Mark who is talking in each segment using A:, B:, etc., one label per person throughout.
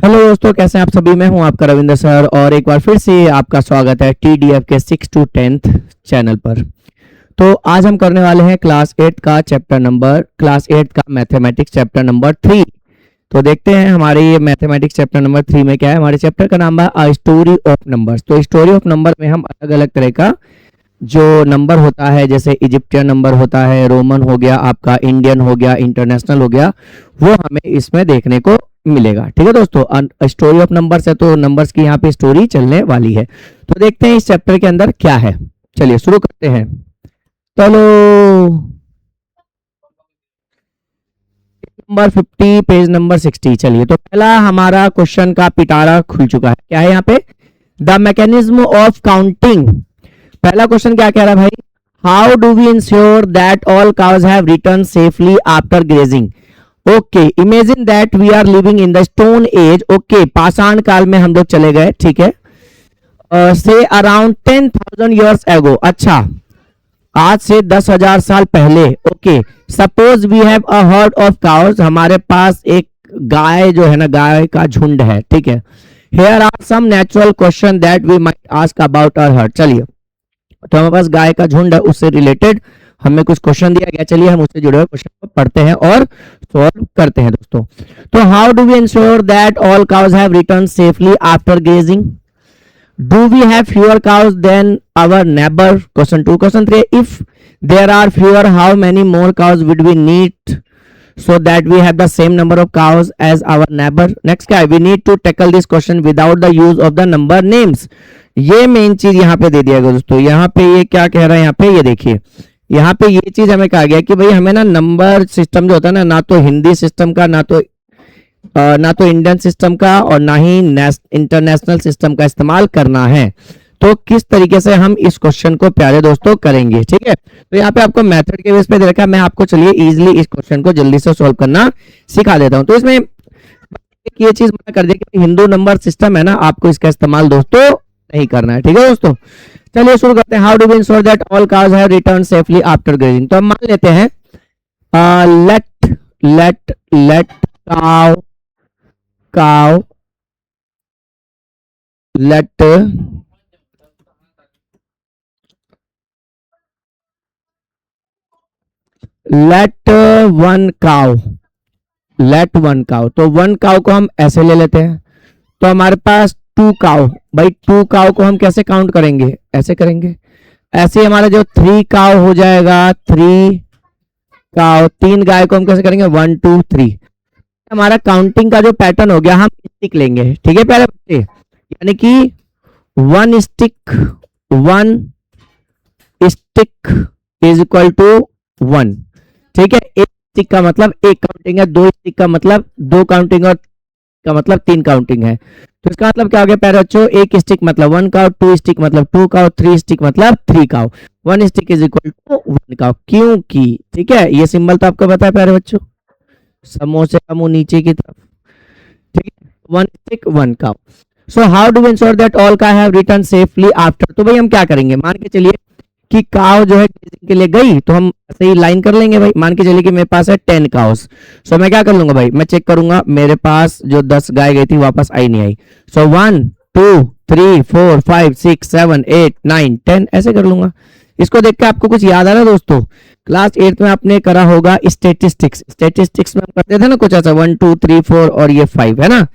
A: Hello दोस्तों, कैसे हैं आप सभी। मैं हूं आपका रविंद्र सर और एक बार फिर से आपका स्वागत है TDF के 6 to 10th चैनल पर। तो आज हम करने वाले हैं क्लास 8 का मैथमेटिक्स चैप्टर नंबर 3। तो देखते हैं हमारे ये मैथमेटिक्स चैप्टर नंबर 3 में क्या है। हमारे चैप्टर का नाम है अ स्टोरी ऑफ नंबर्स। तो स्टोरी ऑफ नंबर में हम अलग अलग तरह का जो नंबर होता है, जैसे इजिप्टियन नंबर होता है, रोमन हो गया, आपका इंडियन हो गया, इंटरनेशनल हो गया, वो हमें इसमें देखने को मिलेगा। ठीक है दोस्तों, स्टोरी ऑफ नंबर्स है तो नंबर्स की यहाँ पे स्टोरी चलने वाली है। तो देखते हैं इस चैप्टर के अंदर क्या है। चलिए शुरू करते हैं। चलो, नंबर 50 पेज नंबर 60। चलिए, तो पहला हमारा क्वेश्चन का पिटारा खुल चुका है। क्या है यहाँ पे? The mechanism of counting. पहला क्वेश्चन क्या कह रहा है भाई? How do we ensure that all cows have return safely after grazing. Okay, imagine that we are living in the stone age. Okay, पाषाण काल में हम लोग चले गए। ठीक है, से अराउंड 10,000 ईयर्स एगो। अच्छा, आज से 10,000 साल पहले। Okay, suppose we have a herd of cows. हमारे पास एक गाय जो है ना, गाय का झुंड है। ठीक है, here are some natural question that we might ask about our herd. चलिए, तो हमारे पास गाय का झुंड है, उससे रिलेटेड हमें कुछ क्वेश्चन दिया गया। चलिए हम उससे जुड़े हुए क्वेश्चन को पढ़ते हैं और सॉल्व करते हैं दोस्तों। तो how do we ensure that all cows have return safely after grazing? Do we have fewer cows than our neighbour? Question 2। Question 3, if there are fewer, how many more cows would we need so that we have the same number of cows as our neighbor? Next क्या है? We need to tackle this question without the use of the number names. ये main चीज यहाँ पे दे दिया गया दोस्तों। यहाँ पे ये क्या कह रहा है? यहाँ पे ये देखिए, यहाँ पे ये चीज हमें कहा गया कि भाई हमें ना नंबर सिस्टम जो होता है ना तो हिंदी सिस्टम का, ना तो इंडियन सिस्टम का, और ना ही इंटरनेशनल सिस्टम का इस्तेमाल करना है। तो किस तरीके से हम इस क्वेश्चन को प्यारे दोस्तों करेंगे। ठीक है, तो यहाँ पे आपको मेथड के बेस पे दे रखा है। मैं आपको चलिए इजीली इस क्वेश्चन को जल्दी से सॉल्व करना सिखा देता हूँ। तो इसमें ये चीज मना कर दिया कि हिंदू नंबर सिस्टम है ना, आपको इसका इस्तेमाल दोस्तों नहीं करना है। ठीक है दोस्तों, चलिए शुरू करते हैं। How do we ensure that all cows have return safely after grazing? तो हम मान लेते हैं let cow let one cow. तो वन काउ को हम ऐसे ले लेते हैं। तो हमारे पास 2 काउ। भाई 2 काउ को हम कैसे काउंट करेंगे? ऐसे करेंगे। ऐसे हमारा जो 3 काउ हो जाएगा, 3 काउ। 3 गाय को हम कैसे करेंगे? 1 2 3। हमारा काउंटिंग का जो पैटर्न हो गया, हम स्टिक लेंगे। ठीक है प्यारे बच्चे, यानी कि 1 स्टिक इज इक्वल टू 1। ठीक है, एक स्टिक का मतलब एक काउंटिंग है, 2 स्टिक का मतलब 2 काउंटिंग, और का मतलब 3 काउंटिंग है। तो इसका मतलब क्या हो गया प्यारे बच्चों? एक स्टिक मतलब 1 काउ, 2 स्टिक मतलब 2 काउ, 3 स्टिक मतलब 3 cow. 1 stick is equal to 1 cow, क्योंकि ठीक है ये सिंबल तो आपको पता है प्यारे बच्चों, समोसे का मुंह नीचे की तरफ। ठीक है, 1 stick 1 cow. So how do we ensure that all cow have return safely after? तो भाई हम क्या करेंगे? मान के चलिए कि काव जो है ग्रेजिंग के लिए गई, तो हम ऐसे ही लाइन कर लेंगे। भाई मान के चलिए कि मेरे पास है 10 काउस। सो मैं क्या कर लूंगा भाई? मैं चेक करूंगा, मेरे पास जो 10 गाय गई थी वापस आई नहीं आई। सो 1 2 3 4 5 6 7 8 9 10 ऐसे कर लूंगा। इसको देख के आपको कुछ याद आ रहा है दोस्तों? क्लास 8 में आपने करा होगा स्टेटिस्टिक्स में हम करते थे ना कुछ ऐसा, 1 2 3 4 और ये 5 है ना।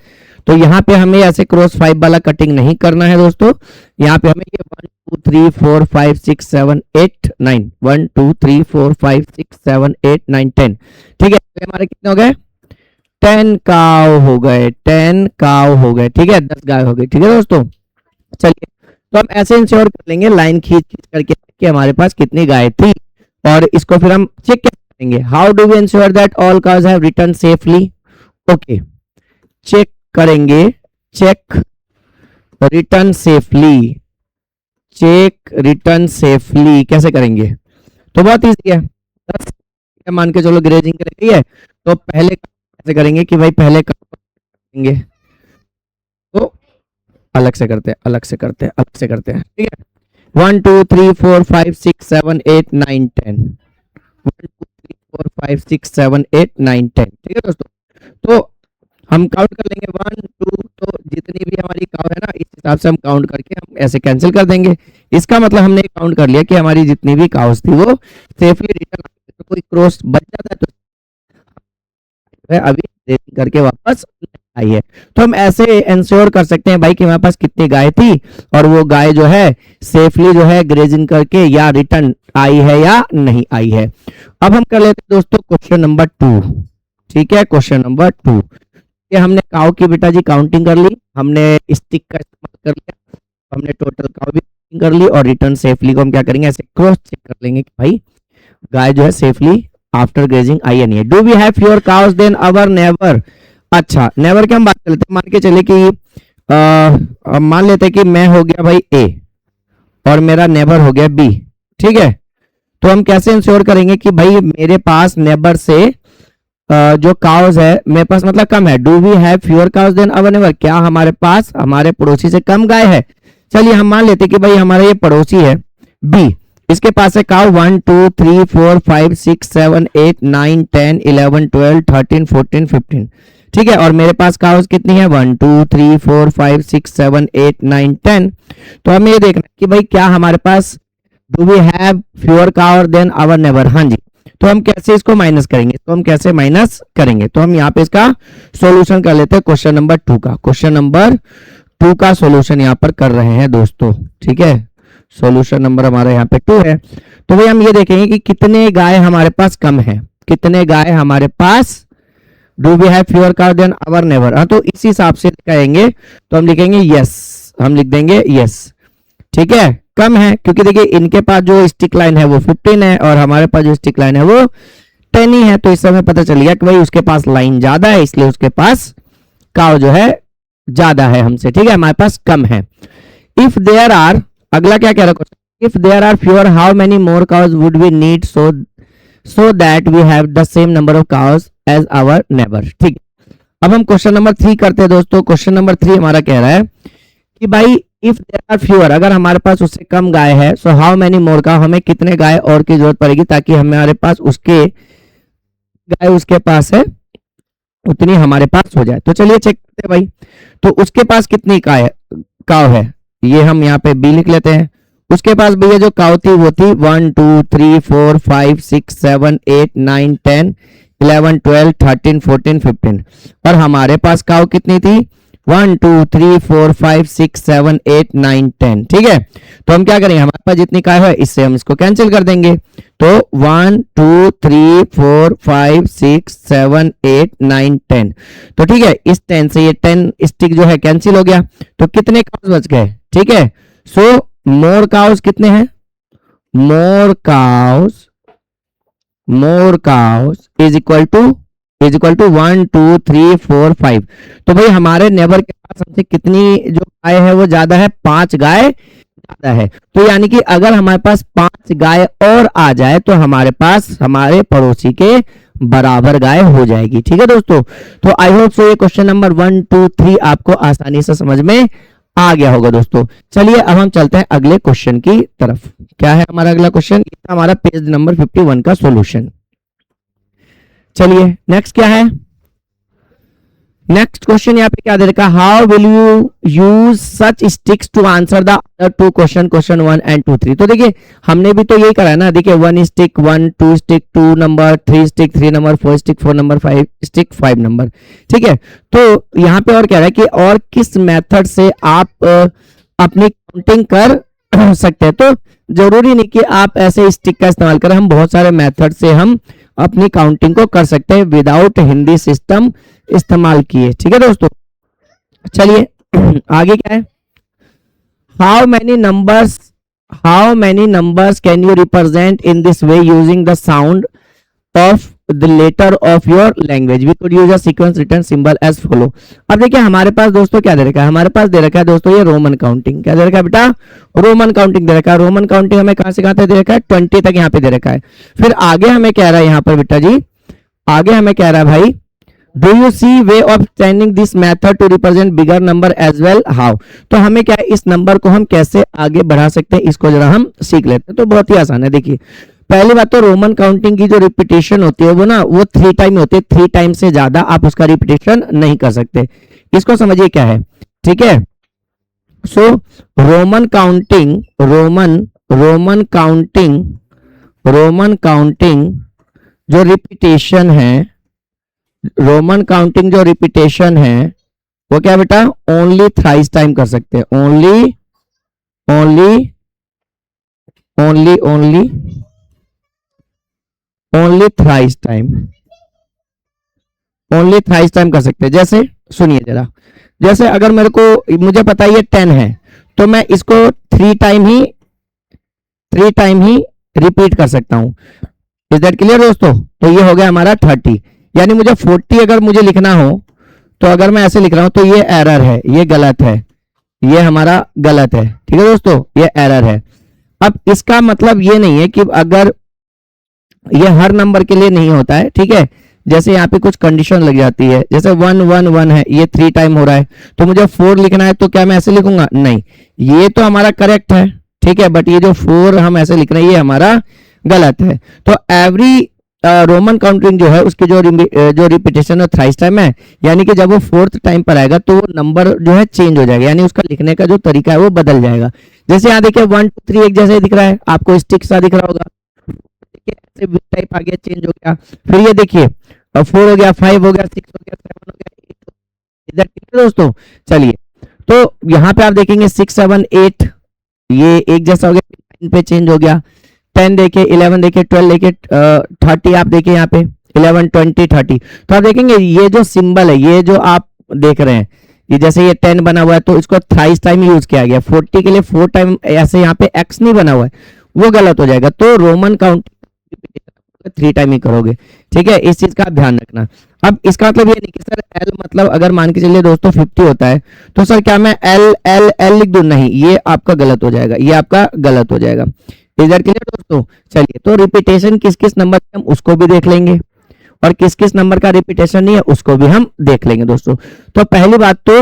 A: तो यहाँ पे हमें ऐसे क्रॉस 5 वाला कटिंग नहीं करना है दोस्तों। यहाँ पे हमें ये 1 2 3 4 5 6 7 8 9 1 2 3 4 5 6 7 8 9 10। ठीक है, तो हमारे कितने हो गए? 10 काव हो गए, 10 काव हो गए। ठीक है, 10 गाय हो गई। ठीक है दोस्तों, चलिए तो हम ऐसे इंश्योर कर लेंगे लाइन खींच खींच करके कि हमारे पास कितनी गाय थी, और इसको फिर हम चेक करेंगे। How do we ensure that all cows have return safely? Okay, check करेंगे, check return safely. Check return safely कैसे करेंगे? तो बहुत ईजी है। 10 मान के चलो ग्रेजिंग के लिए है, तो पहले कैसे करेंगे कि भाई पहले करेंगे तो अलग से करते हैं। ठीक है, 1 2 3 4 5 6 7 8 9 10 1 2 3 4 5 6 7 8 9 10। ठीक है दोस्तों, तो हम काउंट कर लेंगे 1 2 हमारी काउ है ना, इस हिसाब से हम काउंट करके हम ऐसे कैंसिल कर देंगे। इसका मतलब हमने काउंट कर लिया कि हमारी जितनी भी काउस थी वो सेफली रिटर्न, तो कोई क्रॉस बच जाता है तो अभी सेविंग करके वापस आई है। तो हम ऐसे इंश्योर कर सकते हैं भाई कि हमारे पास कितनी गाय थी और वो गाय जो है सेफली जो है ग्रेजिंग करके या रिटर्न आई है या नहीं आई है। अब हम कर लेते हैं दोस्तों क्वेश्चन नंबर 2। ठीक है, क्वेश्चन नंबर 2, ये हमने काउ की बेटा जी काउंटिंग कर ली, हमने स्टिक का इस्तेमाल कर लिया, हमने टोटल काउ भी कर ली और रिटर्न सेफली को हम क्या करेंगे, ऐसे क्रॉस चेक कर लेंगे कि भाई गाय जो है सेफली आफ्टर ग्रेजिंग आई नहीं है। Do we have fewer cows than our neighbour. अच्छा, नेबर की हम बात कर लेते हैं। मान के चले कि मान लेते हैं कि मैं हो गया भाई ए और मेरा नेबर हो गया बी। ठीक है, तो हम कैसे इंश्योर करेंगे कि भाई मेरे पास नेबर से जो काउस है मेरे पास मतलब कम है। Do we have fewer cows than our neighbour, क्या हमारे पास हमारे पड़ोसी से कम गाय है। चलिए हम मान लेते कि भाई हमारा ये पड़ोसी है बी, इसके पास है काउ 1 2 3 4 5 6 7 8 9 10 11 12 13 14 15। ठीक है, और मेरे पास काउस कितनी है 1 2 3 4 5 6 7 8 9 10। तो हमें ये देखना कि भाई क्या हमारे पास do we have fewer cow than our neighbour. हाँ जी, तो हम कैसे इसको माइनस करेंगे, तो हम कैसे माइनस करेंगे, तो हम यहाँ पे इसका सॉल्यूशन कर लेते हैं क्वेश्चन नंबर 2 का। क्वेश्चन नंबर 2 का सॉल्यूशन यहाँ पर कर रहे हैं दोस्तों। ठीक है, सॉल्यूशन नंबर हमारा यहाँ पे 2 है। तो भाई हम ये देखेंगे कि कितने गाय हमारे पास कम है, कितने गाय हमारे पास do we have fewer cow than our neighbour. हाँ, तो इस हिसाब से कहेंगे तो हम लिखेंगे यस, हम लिख देंगे यस। ठीक है, कम है क्योंकि देखिए इनके पास जो स्टिक लाइन है वो 15 है और हमारे पास जो स्टिक लाइन है वो 10 ही है। तो इस समय पता चल गया कि भाई उसके पास लाइन ज्यादा है, इसलिए उसके पास काउ जो है ज्यादा है हमसे। ठीक है, हमारे पास कम है। इफ देयर आर, अगला क्या कह रहा है, if there are fewer how many more cows would we need so that we have the same number of cows as our neighbour. ठीक है, अब हम क्वेश्चन नंबर 3 करते हैं दोस्तों। क्वेश्चन नंबर 3 हमारा कह रहा है कि भाई इफ देयर आर फ्यूअर, अगर हमारे पास उससे कम गाय है, so how many more cow, हमें कितने गाय और की जरूरत पड़ेगी ताकि हमारे पास उसके गाय उसके पास है उतनी हमारे पास हो जाए। तो चलिए चेक करते हैं भाई, तो उसके पास कितनी काउ है, ये हम यहाँ पे बी लिख लेते हैं। उसके पास भैया जो काउ थी वो थी 1 2 3 4 5 6 7 8 9 10 11 12 13 14 15 और हमारे पास काउ कितनी थी 1 2 3 4 5 6 7 8 9 10। ठीक है, तो हम क्या करेंगे, हमारे पास जितनी काय है इससे हम इसको कैंसिल कर देंगे। तो 1 2 3 4 5 6 7 8 9 10। तो ठीक है, इस 10 से ये 10 स्टिक जो है कैंसिल हो गया, तो कितने काउस बच गए। ठीक है, सो मोर काउस कितने हैं, मोर काउस इज इक्वल टू 1 2 3 4 5। तो भाई हमारे नेबर के पास हमसे कितनी जो गाय है वो ज्यादा है, 5 गाय ज्यादा है। तो यानी कि अगर हमारे पास 5 गाय और आ जाए तो हमारे पास हमारे पड़ोसी के बराबर गाय हो जाएगी। ठीक है दोस्तों, तो आई होप सो ये क्वेश्चन नंबर 1 2 3 आपको आसानी से समझ में आ गया होगा दोस्तों। चलिए अब हम चलते हैं अगले क्वेश्चन की तरफ। क्या है हमारा अगला क्वेश्चन, हमारा पेज नंबर 51 का सॉल्यूशन। चलिए नेक्स्ट क्या है, नेक्स्ट क्वेश्चन यहाँ पे क्या दे रखा है, how will you use such sticks to answer the other 2 question, question 1 and 2 3। तो देखिए हमने भी तो यही करा है ना, देखिए 1 stick 1, 2 stick 2 number, 3 stick 3 number, 4 stick 4 number, 5 stick 5 number. ठीक है, तो यहाँ पे और कह रहा है कि और किस मेथड से आप अपनी काउंटिंग कर सकते हैं। तो जरूरी नहीं कि आप ऐसे स्टिक का इस्तेमाल करें, हम बहुत सारे मेथड से हम अपनी काउंटिंग को कर सकते हैं विदाउट हिंदी सिस्टम इस्तेमाल किए। ठीक है दोस्तों, चलिए आगे क्या है, how many numbers can you represent in this way using the sound of the letter of your language, we could use a sequence return symbol as follow. अब देखिए हमारे पास दोस्तों क्या दे रखा है, हमारे पास दे रखा है दोस्तों ये रोमन काउंटिंग। क्या दे रखा है बेटा, रोमन काउंटिंग दे रखा है। रोमन काउंटिंग हमें कहां से कहां तक दे रखा है, 20 तक यहाँ पे दे रखा है। फिर आगे हमें कह रहा है यहाँ पर बेटा जी, आगे हमें कह रहा है भाई do you see way of standing this method to represent bigger number as well, how. तो हमें क्या है, इस नंबर को हम कैसे आगे बढ़ा सकते हैं, इसको जरा हम सीख लेते हैं। तो बहुत ही आसान है। देखिए पहली बात तो रोमन काउंटिंग की जो रिपीटेशन होती है वो 3 टाइम होती है, 3 टाइम से ज्यादा आप उसका रिपीटेशन नहीं कर सकते। इसको समझिए क्या है, ठीक है। सो रोमन काउंटिंग, रोमन काउंटिंग जो रिपीटेशन है, रोमन काउंटिंग जो रिपीटेशन है वो क्या बेटा, ओनली थ्राइस टाइम कर सकते हैं, only thrice time, only thrice time कर सकते हैं। जैसे सुनिए जरा, जैसे अगर मेरे को, मुझे पता है ये 10 है, तो मैं इसको 3 टाइम ही रिपीट कर सकता हूं। इज दैट क्लियर दोस्तों? तो ये हो गया हमारा 30, यानी मुझे 40 अगर मुझे लिखना हो तो अगर मैं ऐसे लिख रहा हूं तो ये एरर है, ये गलत है, ये हमारा गलत है, ठीक है दोस्तों, ये एरर है। अब इसका मतलब ये नहीं है कि अगर ये हर नंबर के लिए नहीं होता है, ठीक है। जैसे यहाँ पे कुछ कंडीशन लग जाती है, जैसे 1 1 1 है, ये 3 टाइम हो रहा है, तो मुझे 4 लिखना है, तो क्या मैं ऐसे लिखूंगा? नहीं, ये तो हमारा करेक्ट है, ठीक है, बट ये जो 4 हम ऐसे लिख रहे हैं ये हमारा गलत है। तो एवरी रोमन काउंटिंग जो है उसकी जो रिपीटेशन और थ्राइस टाइम है, यानी कि जब वो 4th टाइम पर आएगा तो वो नंबर जो है चेंज हो जाएगा, यानी उसका लिखने का जो तरीका है वो बदल जाएगा। जैसे यहाँ देखिए 1 2 3 एक जैसे दिख रहा है, आपको स्टिक सा दिख रहा होगा, टाइप आ गया, चेंज हो गया। फिर ये देखिए 4 हो गया, 5 हो गया, 6 हो गया, 7 हो गया, 8 हो गया, दोस्तों। चलिए, तो यहाँ पे आप देखेंगे 6 7 8 ये एक जैसा हो गया, 9 पे चेंज हो गया, 10 देखिए, 11 देखिए, 12 देखिए, 30 आप देखिए यहाँ पे 11 20 30। तो आप देखेंगे ये जो सिंबल है, ये जो आप देख रहे हैं, ये जैसे ये 10 बना हुआ है तो इसको थ्राइस टाइम यूज किया गया, 40 के लिए 4 टाइम ऐसे यहाँ पे एक्स नहीं बना हुआ है, वो गलत हो जाएगा। तो रोमन काउंट 3 टाइम ही करोगे, ठीक है, इस चीज का आप ध्यान रखना। अब इसका मतलब ये नहीं कि सर एल मतलब अगर मान के चलिए दोस्तों 50 होता है तो सर क्या मैं एल एल एल लिख दूं? नहीं, ये आपका गलत हो जाएगा, ये आपका गलत हो जाएगा। इधर क्लियर दोस्तों? चलिए, तो रिपीटेशन किस किस नंबर हम उसको भी देख लेंगे और किस किस नंबर का रिपीटेशन नहीं है उसको भी हम देख लेंगे दोस्तों। तो पहली बात तो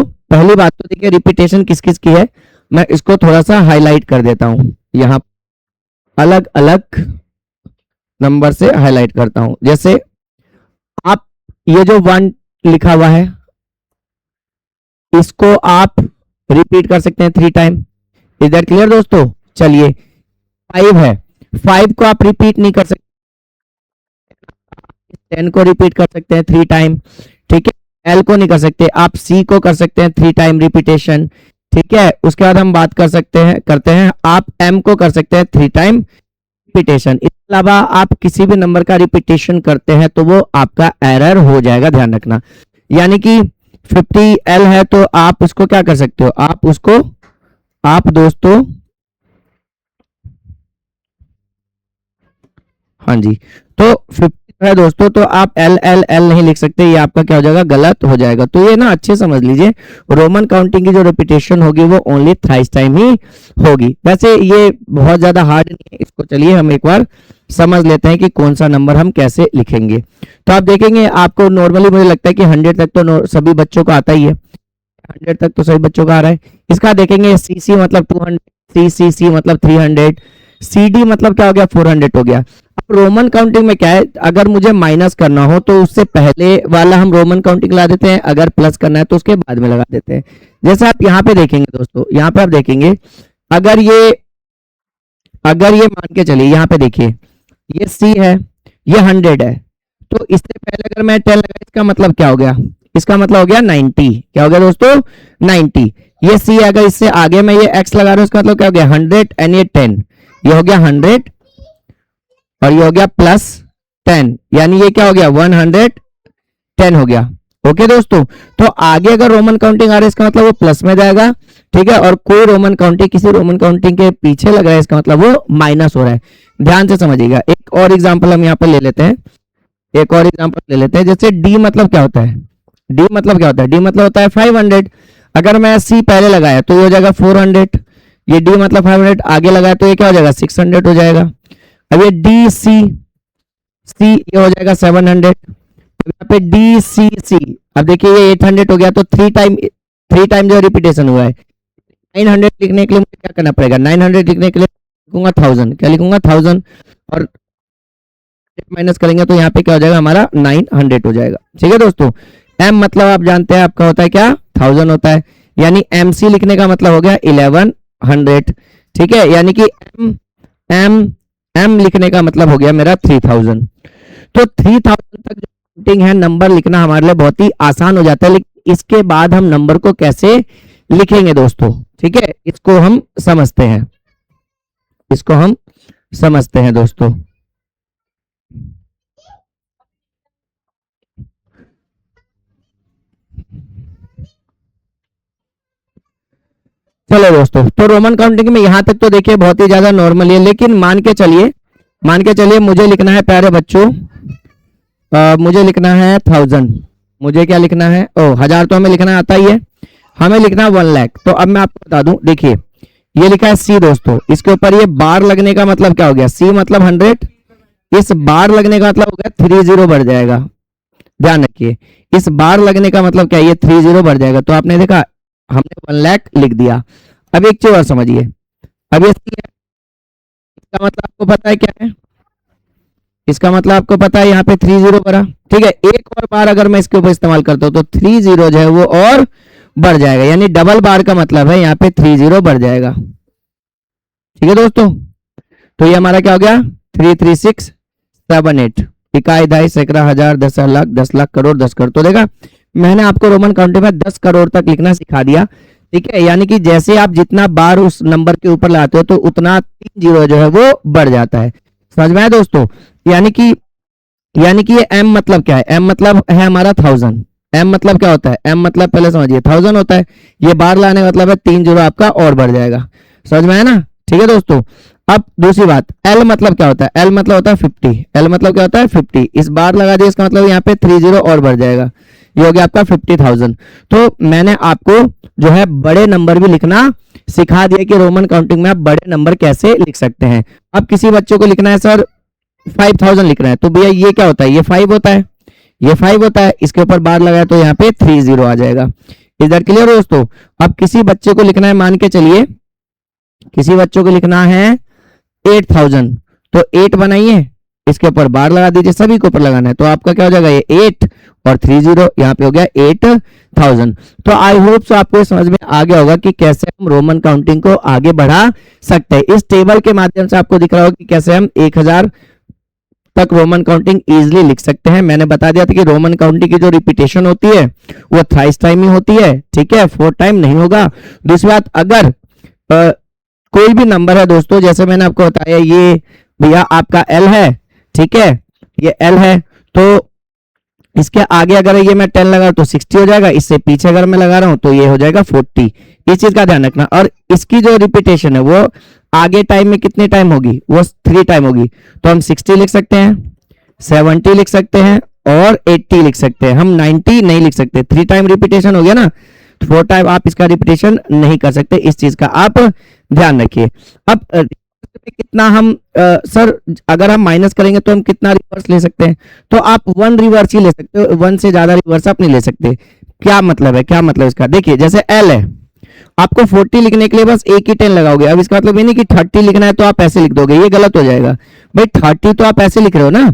A: देखिए रिपीटेशन किस किस की है, मैं इसको थोड़ा सा हाईलाइट कर देता हूं, यहाँ अलग अलग नंबर से हाईलाइट करता हूं। जैसे आप ये जो 1 लिखा हुआ है इसको आप रिपीट कर सकते हैं 3 टाइम। इधर क्लियर दोस्तों? चलिए, 5 है, 5 को आप रिपीट नहीं कर सकते, 10 को रिपीट कर सकते हैं 3 टाइम, ठीक है। एल को नहीं कर सकते, आप सी को कर सकते हैं 3 टाइम रिपीटेशन, ठीक है। उसके बाद हम बात करते हैं आप एम को कर सकते हैं 3 टाइम रिपीटेशन। इसके अलावा आप किसी भी नंबर का रिपीटेशन करते हैं तो वो आपका एरर हो जाएगा, ध्यान रखना। यानी कि 50L है तो आप उसको क्या कर सकते हो, आप दोस्तों, हाँ जी, तो 50 है दोस्तों, तो आप एल एल एल नहीं लिख सकते, ये आपका क्या हो जाएगा, गलत हो जाएगा। तो ये ना अच्छे समझ लीजिए, रोमन काउंटिंग की जो रिपीटेशन होगी वो ओनली थ्राइस टाइम ही होगी। वैसे ये बहुत ज्यादा हार्ड नहीं है, इसको चलिए हम एक बार समझ लेते हैं कि कौन सा नंबर हम कैसे लिखेंगे। तो आप देखेंगे आपको नॉर्मली मुझे लगता है कि 100 तक तो सभी बच्चों को आता ही है, 100 तक तो सभी बच्चों का आ रहा है। इसका देखेंगे सी सी मतलब 200, सी सी सी मतलब 300, सी डी मतलब क्या हो गया, 400 हो गया। अब रोमन काउंटिंग में क्या है, अगर मुझे माइनस करना हो तो उससे पहले वाला हम रोमन काउंटिंग ला देते हैं, अगर प्लस करना है तो उसके बाद में लगा देते हैं। जैसे आप यहाँ पे देखेंगे दोस्तों, यहाँ पे आप देखेंगे अगर ये मान के चलिए, यहाँ पे देखिए ये सी है, ये 100 है, तो इससे पहले अगर मैं 10 लगा, इसका मतलब क्या हो गया, इसका मतलब हो गया 90। क्या हो गया दोस्तों? 90। ये सी अगर इससे आगे मैं ये एक्स लगा रहा हूं, इसका मतलब क्या हो गया, 100 एंड ये 10, ये हो गया 100 और ये हो गया प्लस 10, यानी ये क्या हो गया, 110 हो गया। ओके दोस्तों, तो आगे अगर रोमन काउंटिंग आ रहा है इसका मतलब वो प्लस में जाएगा, ठीक है, और कोई रोमन काउंटिंग किसी रोमन काउंटिंग के पीछे लग रहा है इसका मतलब वो माइनस हो रहा है। ध्यान से समझिएगा। एक और एग्जांपल हम यहाँ पर ले लेते हैं, जैसे डी मतलब क्या होता है, डी मतलब होता है 500। अगर मैं सी पहले लगाया तो ये हो जाएगा 400, ये डी मतलब 500 आगे लगाया तो ये क्या हो जाएगा, 600 हो जाएगा। अब ये डी सी ये हो जाएगा 700, यहाँ पे डी सी सी, अब देखिए ये 800 हो गया, तो 3 टाइम जो रिपीटेशन हुआ है। 900 लिखने के लिए मुझे क्या करना पड़ेगा, 900 लिखने के लिए लिखूंगा 1000, क्या लिखूंगा 1000, और माइनस करेंगे तो यहाँ पे क्या हो जाएगा हमारा 900 हो जाएगा। ठीक है दोस्तों, एम मतलब आप जानते हैं आपका होता है क्या, 1000 होता है। यानी MC लिखने का मतलब हो गया 1100, ठीक है, यानी कि M लिखने का मतलब हो गया मेरा 3000। तो 3000 तक जो काउंटिंग है नंबर लिखना हमारे लिए बहुत ही आसान हो जाता है, लेकिन इसके बाद हम नंबर को कैसे लिखेंगे दोस्तों, ठीक है, इसको हम समझते हैं, इसको हम समझते हैं दोस्तों। चलो दोस्तों, तो रोमन काउंटिंग में यहां तक तो देखिए बहुत ही ज्यादा नॉर्मल है, लेकिन मान के चलिए मुझे लिखना है प्यारे बच्चों, मुझे लिखना है 1000, मुझे क्या लिखना है, 1000 तो हमें लिखना आता ही है, हमें लिखना है 1 लाख। तो अब मैं आपको बता दूं, देखिए ये लिखा है C दोस्तों, इसके ऊपर ये बार लगने का मतलब क्या हो गया, C मतलब 100, इस बार लगने का मतलब हो गया 30 बढ़ जाएगा, ध्यान रखिए, इस बार लगने का मतलब क्या है, ये 30 बढ़ जाएगा। तो आपने देखा हमने 1 लाख लिख दिया। अब एक चीज और समझिए, अब ये C है, इसका मतलब आपको पता है क्या है, इसका मतलब आपको पता है यहाँ पे 30 भरा, ठीक है, एक और बार अगर मैं इसके ऊपर इस्तेमाल करता हूँ तो 30 जो है वो और बढ़ जाएगा, यानी डबल बार का मतलब है यहाँ पे 30 बढ़ जाएगा, ठीक है दोस्तों। तो ये हमारा क्या हो गया 33678, इकाई, दहाई, सैकड़ा, हजार, 10,00,000, 10,00,000, करोड़, 10 करोड़। तो देखा मैंने आपको रोमन काउंटिंग में 10 करोड़ तक लिखना सिखा दिया, ठीक है, यानी कि जैसे आप जितना बार उस नंबर के ऊपर लाते हो तो उतना 3 जीरो जो है वो बढ़ जाता है, समझ में आया दोस्तों। यानी कि ये M मतलब क्या है, M मतलब है हमारा 1000, M मतलब क्या होता है, M मतलब पहले समझिए 1000 होता है, ये बार लाने का मतलब है 3 जीरो आपका और बढ़ जाएगा, समझ में आया ना, ठीक है दोस्तों। अब दूसरी बात, L मतलब क्या होता है, L मतलब होता है 50, L मतलब क्या होता है 50, इस बार लगा दिया, इसका मतलब यहाँ पे 30 और बढ़ जाएगा, ये हो गया आपका 50,000। तो मैंने आपको जो है बड़े नंबर भी लिखना सिखा दिया कि रोमन काउंटिंग में आप बड़े नंबर कैसे लिख सकते हैं। अब किसी बच्चों को लिखना है सर 5000 लिखना है, तो भैया ये क्या होता है, ये 5 होता है, ये 5 होता है, इसके ऊपर बार लगाया तो यहाँ पे 30 आ जाएगा, इधर क्लियर दोस्तों। अब किसी बच्चे को लिखना है, मान के चलिए किसी बच्चों को लिखना है 8000, तो 8 बनाइए, इसके ऊपर बार लगा दीजिए, सभी के ऊपर लगाना है, तो आपका क्या हो जाएगा, ये 8 और 30 यहाँ पे हो गया 8000। तो आई होप सो आपको समझ में आ गया होगा कि कैसे हम रोमन काउंटिंग को आगे बढ़ा सकते हैं। इस टेबल के माध्यम से आपको दिख रहा होगा कि कैसे हम 1000 तक रोमन काउंटिंग इजीली लिख सकते हैं। मैंने बता दिया था कि रोमन काउंटिंग की जो रिपीटेशन होती है वो थ्राइस टाइम ही होती है, ठीक है, 4 टाइम नहीं होगा। दूसरी बात, अगर कोई भी नंबर है दोस्तों, जैसे मैंने आपको बताया ये भैया आपका L है, ठीक है, ये L है, तो इसके आगे अगर ये मैं 10 लगा तो 60 हो जाएगा, इससे पीछे अगर मैं लगा रहा हूं तो ये हो जाएगा 40, इस चीज का ध्यान रखना। और इसकी जो रिपीटेशन है वो आगे टाइम में कितने टाइम होगी, वो 3 टाइम होगी, तो हम 60 लिख सकते हैं, 70 लिख सकते हैं और 80 लिख सकते हैं, हम 90 नहीं लिख सकते, 3 टाइम रिपीटेशन हो गया ना, 4 टाइम आप इसका रिपीटेशन नहीं कर सकते, इस चीज का आप ध्यान रखिए। अब कितना हम सर अगर हम माइनस करेंगे तो हम कितना रिवर्स ले सकते हैं, तो आप 1 रिवर्स ही ले सकते हो, 1 से ज्यादा रिवर्स आप नहीं ले सकते। क्या मतलब है, क्या मतलब इसका, देखिए जैसे L है, आपको 40 लिखने के लिए बस एक ही 10 लगाओगे, अब इसका मतलब ये नहीं कि 30 लिखना है तो आप ऐसे लिख दोगे, ये गलत हो जाएगा भाई, 30 तो आप ऐसे लिख रहे हो ना,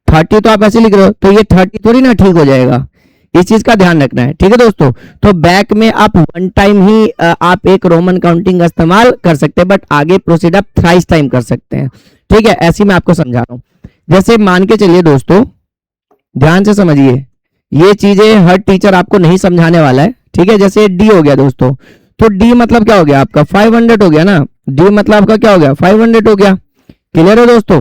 A: 30 तो आप ऐसे लिख रहे हो, तो ये 30 थोड़ी ना ठीक हो जाएगा, इस चीज का ध्यान रखना है, ठीक है दोस्तों। तो बैक में आप 1 टाइम ही आप एक रोमन काउंटिंग का इस्तेमाल कर सकते हैं, बट आगे प्रोसीड आप थ्राइस टाइम कर सकते हैं, ठीक है, ऐसी मैं आपको समझा रहा हूं। जैसे मान के चलिए दोस्तों, ध्यान से समझिए, ये चीजें हर टीचर आपको नहीं समझाने वाला है, ठीक है। जैसे D हो गया दोस्तों, तो D मतलब क्या हो गया आपका 500 हो गया ना, D मतलब आपका क्या हो गया 500 हो गया, क्लियर है दोस्तों।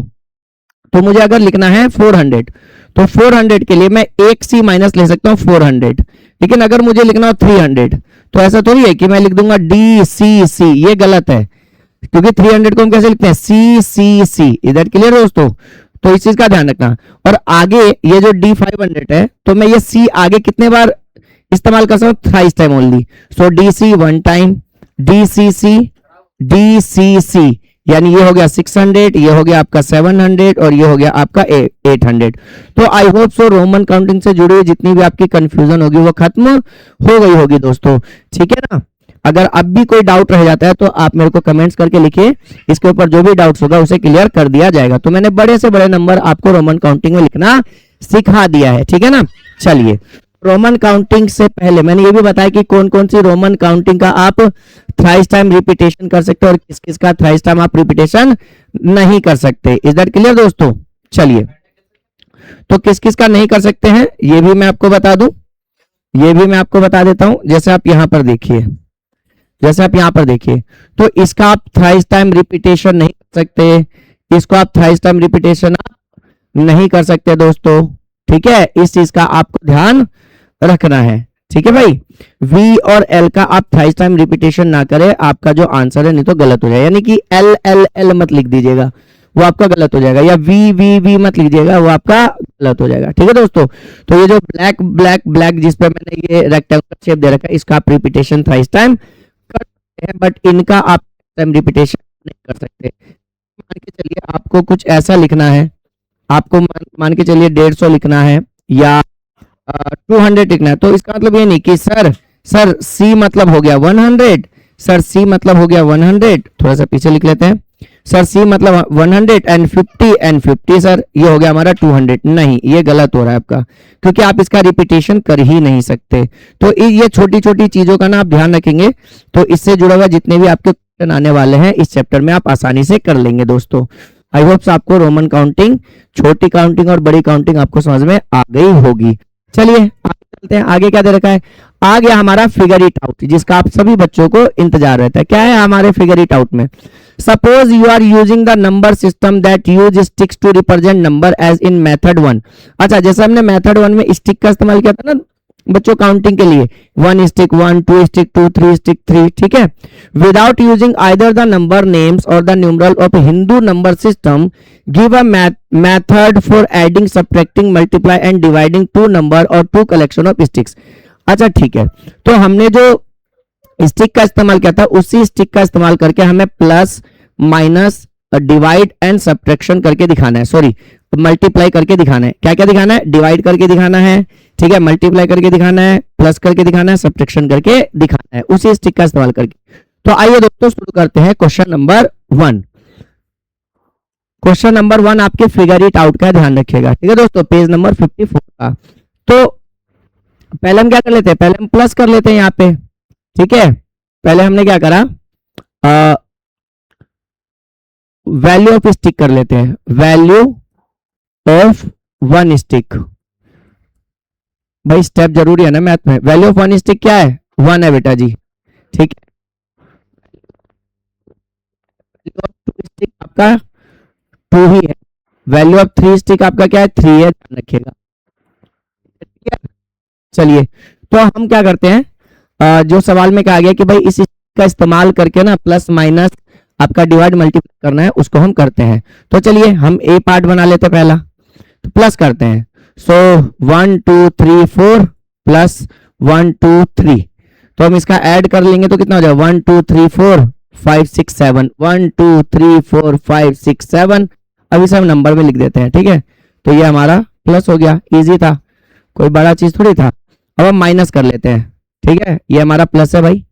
A: तो मुझे अगर लिखना है 400, तो 400 के लिए मैं एक C माइनस ले सकता हूँ 400, लेकिन अगर मुझे लिखना हो 300 तो ऐसा थोड़ी है कि मैं लिख दूंगा DCC, ये गलत है, क्योंकि 300 को हम कैसे लिखते हैं CCC, इधर क्लियर दोस्तों। तो इस चीज का ध्यान रखना। और आगे ये जो D500 है, तो मैं ये C आगे कितने बार इस्तेमाल कर सकता हूँ, थ्राइस टाइम ओनली, सो DC 1 टाइम, DCC, यानी ये हो गया 600, ये हो गया आपका 700 और ये हो गया आपका 800। तो I hope so Roman counting से जुड़ी हुई जितनी भी आपकी कंफ्यूजन होगी वो खत्म हो गई होगी दोस्तों, ठीक है ना। अगर अब भी कोई डाउट रह जाता है तो आप मेरे को कमेंट्स करके लिखिए, इसके ऊपर जो भी डाउट्स होगा उसे क्लियर कर दिया जाएगा। तो मैंने बड़े से बड़े नंबर आपको रोमन काउंटिंग में लिखना सिखा दिया है, ठीक है ना। चलिए रोमन काउंटिंग से पहले मैंने ये भी बताया कि कौन कौन सी रोमन काउंटिंग का आप थ्राइस टाइम रिपीटेशन कर सकते हो और किस किस का थ्राइस टाइम आप रिपीटेशन नहीं कर सकते। इज दैट क्लियर दोस्तों? चलिए, तो किस किस का नहीं कर सकते हैं ये भी मैं आपको बता दूं, ये भी मैं आपको बता देता हूं। जैसे आप यहां पर देखिए, जैसे आप यहां पर देखिए, तो इसका आप थ्राइस टाइम रिपीटेशन नहीं कर सकते, इसको आप थ्राइस टाइम रिपीटेशन नहीं कर सकते दोस्तों। ठीक है, इस चीज का आपको ध्यान रखना है। ठीक है भाई, V और L का आप थ्राइस टाइम रिपीटेशन ना करें, आपका जो आंसर है नहीं तो गलत हो जाएगा। यानी कि L L L मत लिख दीजिएगा, वो आपका गलत हो जाएगा, या V V V मत लिख दीजिएगा, वो आपका गलत हो जाएगा। ठीक है दोस्तों, तो ये जो ब्लैक ब्लैक ब्लैक जिस पे मैंने ये रेक्टेंगुलर शेप दे रखा है, इसका आप रिपीटेशन थ्राइस टाइम कर सकते हैं, बट इनका आप टाइम रिपीटेशन नहीं कर सकते। मान के चलिए आपको कुछ ऐसा लिखना है, आपको मान के चलिए 150 लिखना है या 200 लिखना है, तो इसका मतलब ये नहीं कि सर C मतलब हो गया 100, सर C मतलब हो गया 100, थोड़ा सा पीछे लिख लेते हैं, सर C मतलब 100 एंड 50 सर ये हो गया हमारा 200। नहीं, ये गलत हो रहा है आपका, क्योंकि आप इसका रिपीटेशन कर ही नहीं सकते। तो ये छोटी छोटी चीजों का ना आप ध्यान रखेंगे, तो इससे जुड़ा हुआ जितने भी आपके क्वेश्चन आने वाले हैं इस चैप्टर में आप आसानी से कर लेंगे दोस्तों। आई होप आपको रोमन काउंटिंग, छोटी काउंटिंग और बड़ी काउंटिंग आपको समझ में आ गई होगी। चलिए आगे चलते हैं, आगे क्या दे रखा है, आ गया हमारा फिगर इट आउट, जिसका आप सभी बच्चों को इंतजार रहता है। क्या है हमारे फिगर इट आउट में? Suppose you are using the number system that use sticks to represent number as in method 1। अच्छा, जैसे हमने मेथड 1 में स्टिक का इस्तेमाल किया था ना बच्चों काउंटिंग के लिए, 1 स्टिक 1, 2 स्टिक 2, 3 स्टिक 3। ठीक है, without using either the number names और the numeral of Hindu number system, give a method for adding, subtracting, multiply and dividing two number और टू कलेक्शन ऑफ स्टिक्स। अच्छा ठीक है, तो हमने जो स्टिक का इस्तेमाल किया था उसी स्टिक का इस्तेमाल करके हमें plus minus divide and subtraction करके दिखाना है, सॉरी मल्टीप्लाई करके दिखाना है। क्या क्या दिखाना है? डिवाइड करके दिखाना है, ठीक है, मल्टीप्लाई करके दिखाना है, प्लस करके दिखाना है, सब्ट्रैक्शन करके दिखाना है, उसी स्टिक का इस्तेमाल करके। तो आइए दोस्तों शुरू करते हैं क्वेश्चन नंबर 1। क्वेश्चन नंबर 1 आपके फिगर इट आउट का ध्यान रखिएगा। ठीक है दोस्तों, पेज नंबर 54 का। तो पहले हम क्या कर लेते हैं, पहले हम प्लस कर लेते हैं यहाँ पे। ठीक है, पहले हमने क्या करा, वैल्यू ऑफ स्टिक कर लेते हैं, वैल्यू ऑफ 1 स्टिक। भाई स्टेप जरूरी है ना मैथ में। वैल्यू ऑफ 1 स्टिक क्या है? 1 है बेटा जी। ठीक है, वैल्यू ऑफ 2 स्टिक आपका 2 ही है, वैल्यू ऑफ 3 स्टिक आपका क्या है? 3 है, ध्यान रखिएगा। चलिए, तो हम क्या करते हैं, जो सवाल में कहा गया कि भाई इस का इस्तेमाल करके ना प्लस माइनस आपका डिवाइड मल्टीप्लाई करना है, उसको हम करते हैं। तो चलिए हम ए पार्ट बना लेते हैं पहला, तो प्लस करते हैं। सो 1 2 3 4 प्लस 1 2 3, तो हम इसका ऐड कर लेंगे तो कितना हो जाएगा? 1 2 3 4 5 6 7, 1 2 3 4 5 6 7। अब इसे हम नंबर में लिख देते हैं। ठीक है, तो ये हमारा प्लस हो गया, इजी था, कोई बड़ा चीज थोड़ी था। अब हम माइनस कर लेते हैं। ठीक है, ये हमारा प्लस है भाई,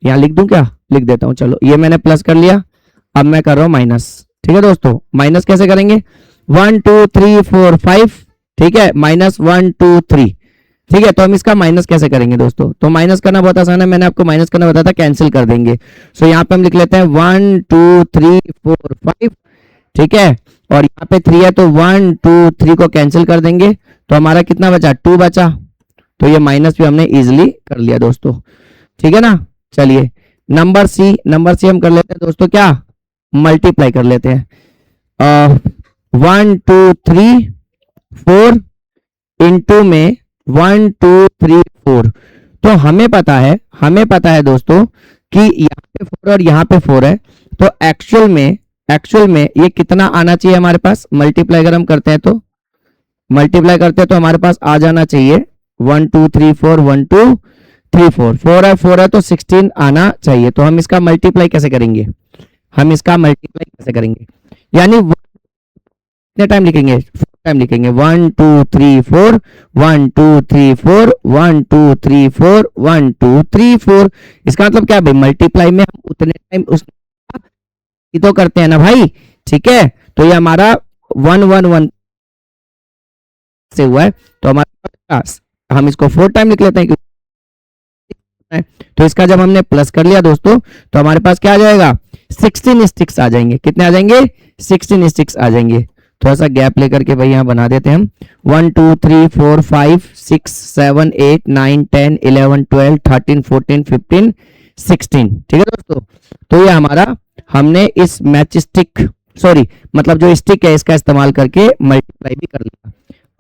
A: यहाँ लिख दूं क्या? लिख देता हूं, चलो ये मैंने प्लस कर लिया, अब मैं कर रहा हूं माइनस। ठीक है दोस्तों, माइनस कैसे करेंगे? 1 2 3 4 5, ठीक है, माइनस 1 2 3। ठीक है, तो हम इसका माइनस कैसे करेंगे दोस्तों? तो माइनस करना बहुत आसान है, मैंने आपको माइनस करना बताया था, कैंसिल कर देंगे। सो यहाँ पे हम लिख लेते हैं 1 2 3 4 5। ठीक है, और यहाँ पे 3 है तो 1 2 3 को कैंसिल कर देंगे, तो हमारा कितना बचा? 2 बचा। तो ये माइनस भी हमने इजिली कर लिया दोस्तों। ठीक है ना, चलिए नंबर सी, नंबर सी हम कर लेते हैं दोस्तों, क्या? मल्टीप्लाई कर लेते हैं। 1 2 3 4 इंटू में 1 2 3 4। तो हमें पता है दोस्तों कि यहाँ पे 4 और यहाँ पे 4 है, तो एक्चुअल में ये कितना आना चाहिए हमारे पास? मल्टीप्लाई अगर हम करते हैं तो हमारे पास आ जाना चाहिए 1 2 3 4 1 2 3 4, 4 है तो 16 आना चाहिए। तो हम इसका मल्टीप्लाई कैसे करेंगे? यानी कितने टाइम लिखेंगे? 4 टाइम लिखेंगे, 1 2 3 4 1 2 3 4 1 2 3 4 1 2 3 4। इसका मतलब क्या है भाई? मल्टीप्लाई में हम उतने टाइम उस तो करते हैं ना भाई। ठीक है, तो ये हमारा 1 1 1 से हुआ है, तो हमारे पास हम इसको 4 टाइम लिख लेते हैं। तो इसका जब हमने प्लस कर लिया दोस्तों, तो हमारे पास क्या आ जाएगा, 16 स्टिक्स आ जाएंगे। कितने आ जाएंगे, 16 स्टिक्स आ जाएंगे। थोड़ा सा गैप लेकर के भाई यहाँ बना देते हैं हम। 1 2 3 4 5 6 7 8 9 10 11 12 13 14 15 16। ठीक है दोस्तों, तो ये हमारा हमने इस मैच स्टिक मतलब जो स्टिक है इसका इस्तेमाल करके मल्टीप्लाई भी कर लिया।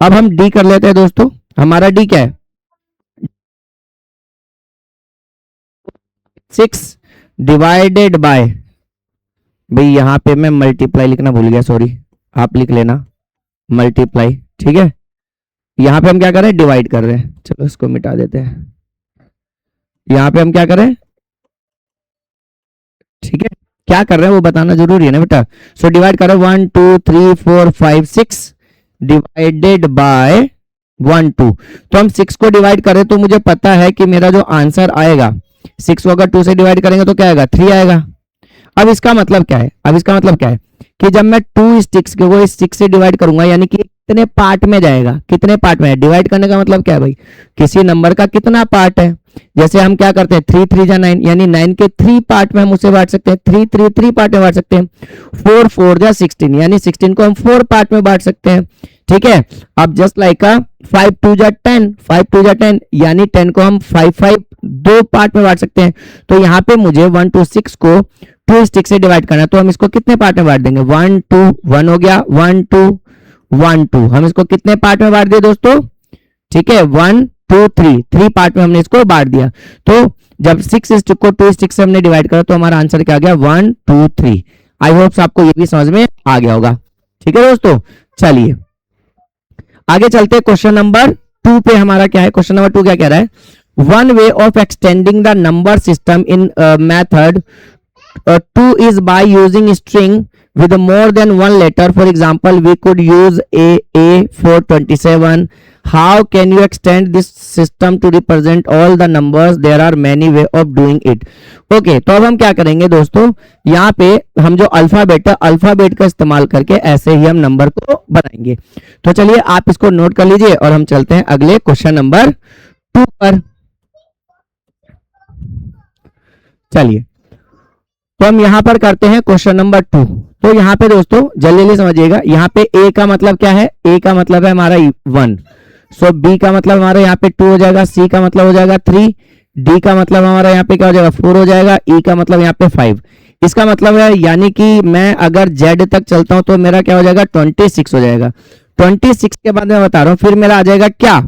A: अब हम डी कर लेते हैं दोस्तों। हमारा डी क्या है, 6 डिवाइडेड बाय, भाई यहाँ पे मैं मल्टीप्लाई लिखना भूल गया, सॉरी, आप लिख लेना मल्टीप्लाई। ठीक है, यहाँ पे हम क्या कर रहे हैं, डिवाइड कर रहे हैं। चलो इसको मिटा देते हैं। यहाँ पे हम क्या कर रहे हैं, ठीक है, क्या कर रहे हैं वो बताना जरूरी है ना बेटा। सो डिवाइड कर रहे हैं 1 2 3 4 5 6 डिवाइडेड बाय 1 2। तो हम 6 को डिवाइड करें तो मुझे पता है कि मेरा जो आंसर आएगा, 6 को अगर 2 से डिवाइड करेंगे तो क्या आएगा, 3 आएगा। अब इसका मतलब क्या है, कि जब मैं 2 स्टिक्स को इस 6 से डिवाइड करूंगा, यानी कि कितने पार्ट में जाएगा, कितने पार्ट में है। डिवाइड करने का मतलब क्या है भाई, किसी नंबर का कितना पार्ट है। जैसे हम क्या करते हैं, 3 3 जा 9, यानी 9 के 3 पार्ट में हम उसे बांट सकते हैं। 3 3 3 पार्ट में बांट सकते हैं। 4 4 जा 16, यानी 16 को हम 4 पार्ट में बांट सकते हैं। ठीक है, अब जस्ट लाइक 5 2 जा 10, 5 2 जा 10, यानी 10 को हम 5 5 2 पार्ट में बांट सकते हैं। तो यहाँ पे मुझे 1 2 6 को 2 स्टिक से डिवाइड करना है, तो हम इसको कितने पार्ट में बांट देंगे, 1 2 1 हो गया, 1 2 1 2। हम इसको कितने पार्ट में बांट दिए दोस्तों, ठीक है, 1 2 3 पार्ट में हमने इसको बांट दिया। तो जब 6 स्टिक को 2 स्टिक से हमने डिवाइड करा तो हमारा आंसर क्या आ गया, 1 2 3। आई होप आपको ये भी समझ में आ गया होगा। ठीक है दोस्तों, चलिए आगे चलते हैं। क्वेश्चन नंबर 2 पे हमारा क्या है, क्वेश्चन नंबर 2 क्या कह रहा है, one way of extending the number system in method 2 is by using string with more than one letter. For example, we could use a for 27. How can you extend this system to represent all the numbers? There are many way of doing it. Okay, तो अब हम क्या करेंगे दोस्तों, यहाँ पे हम जो अल्फाबेट है, अल्फाबेट का इस्तेमाल करके ऐसे ही हम नंबर को बनाएंगे। तो चलिए आप इसको नोट कर लीजिए और हम चलते हैं अगले क्वेश्चन नंबर 2 पर। चलिए तो हम यहां पर करते हैं क्वेश्चन नंबर 2। तो यहाँ पे दोस्तों जल्दी समझिएगा, यहाँ पे ए का मतलब क्या है, ए का मतलब है हमारा 1, सो बी का मतलब हमारा यहाँ पे 2 हो जाएगा, सी का मतलब हो जाएगा 3, डी का मतलब हमारा यहाँ पे क्या हो जाएगा 4 हो जाएगा, ई का मतलब यहाँ पे 5। इसका मतलब है यानी कि मैं अगर जेड तक चलता हूं तो मेरा क्या हो जाएगा 26 हो जाएगा। 26 के बाद मैं बता रहा हूं, फिर मेरा आ जाएगा क्या,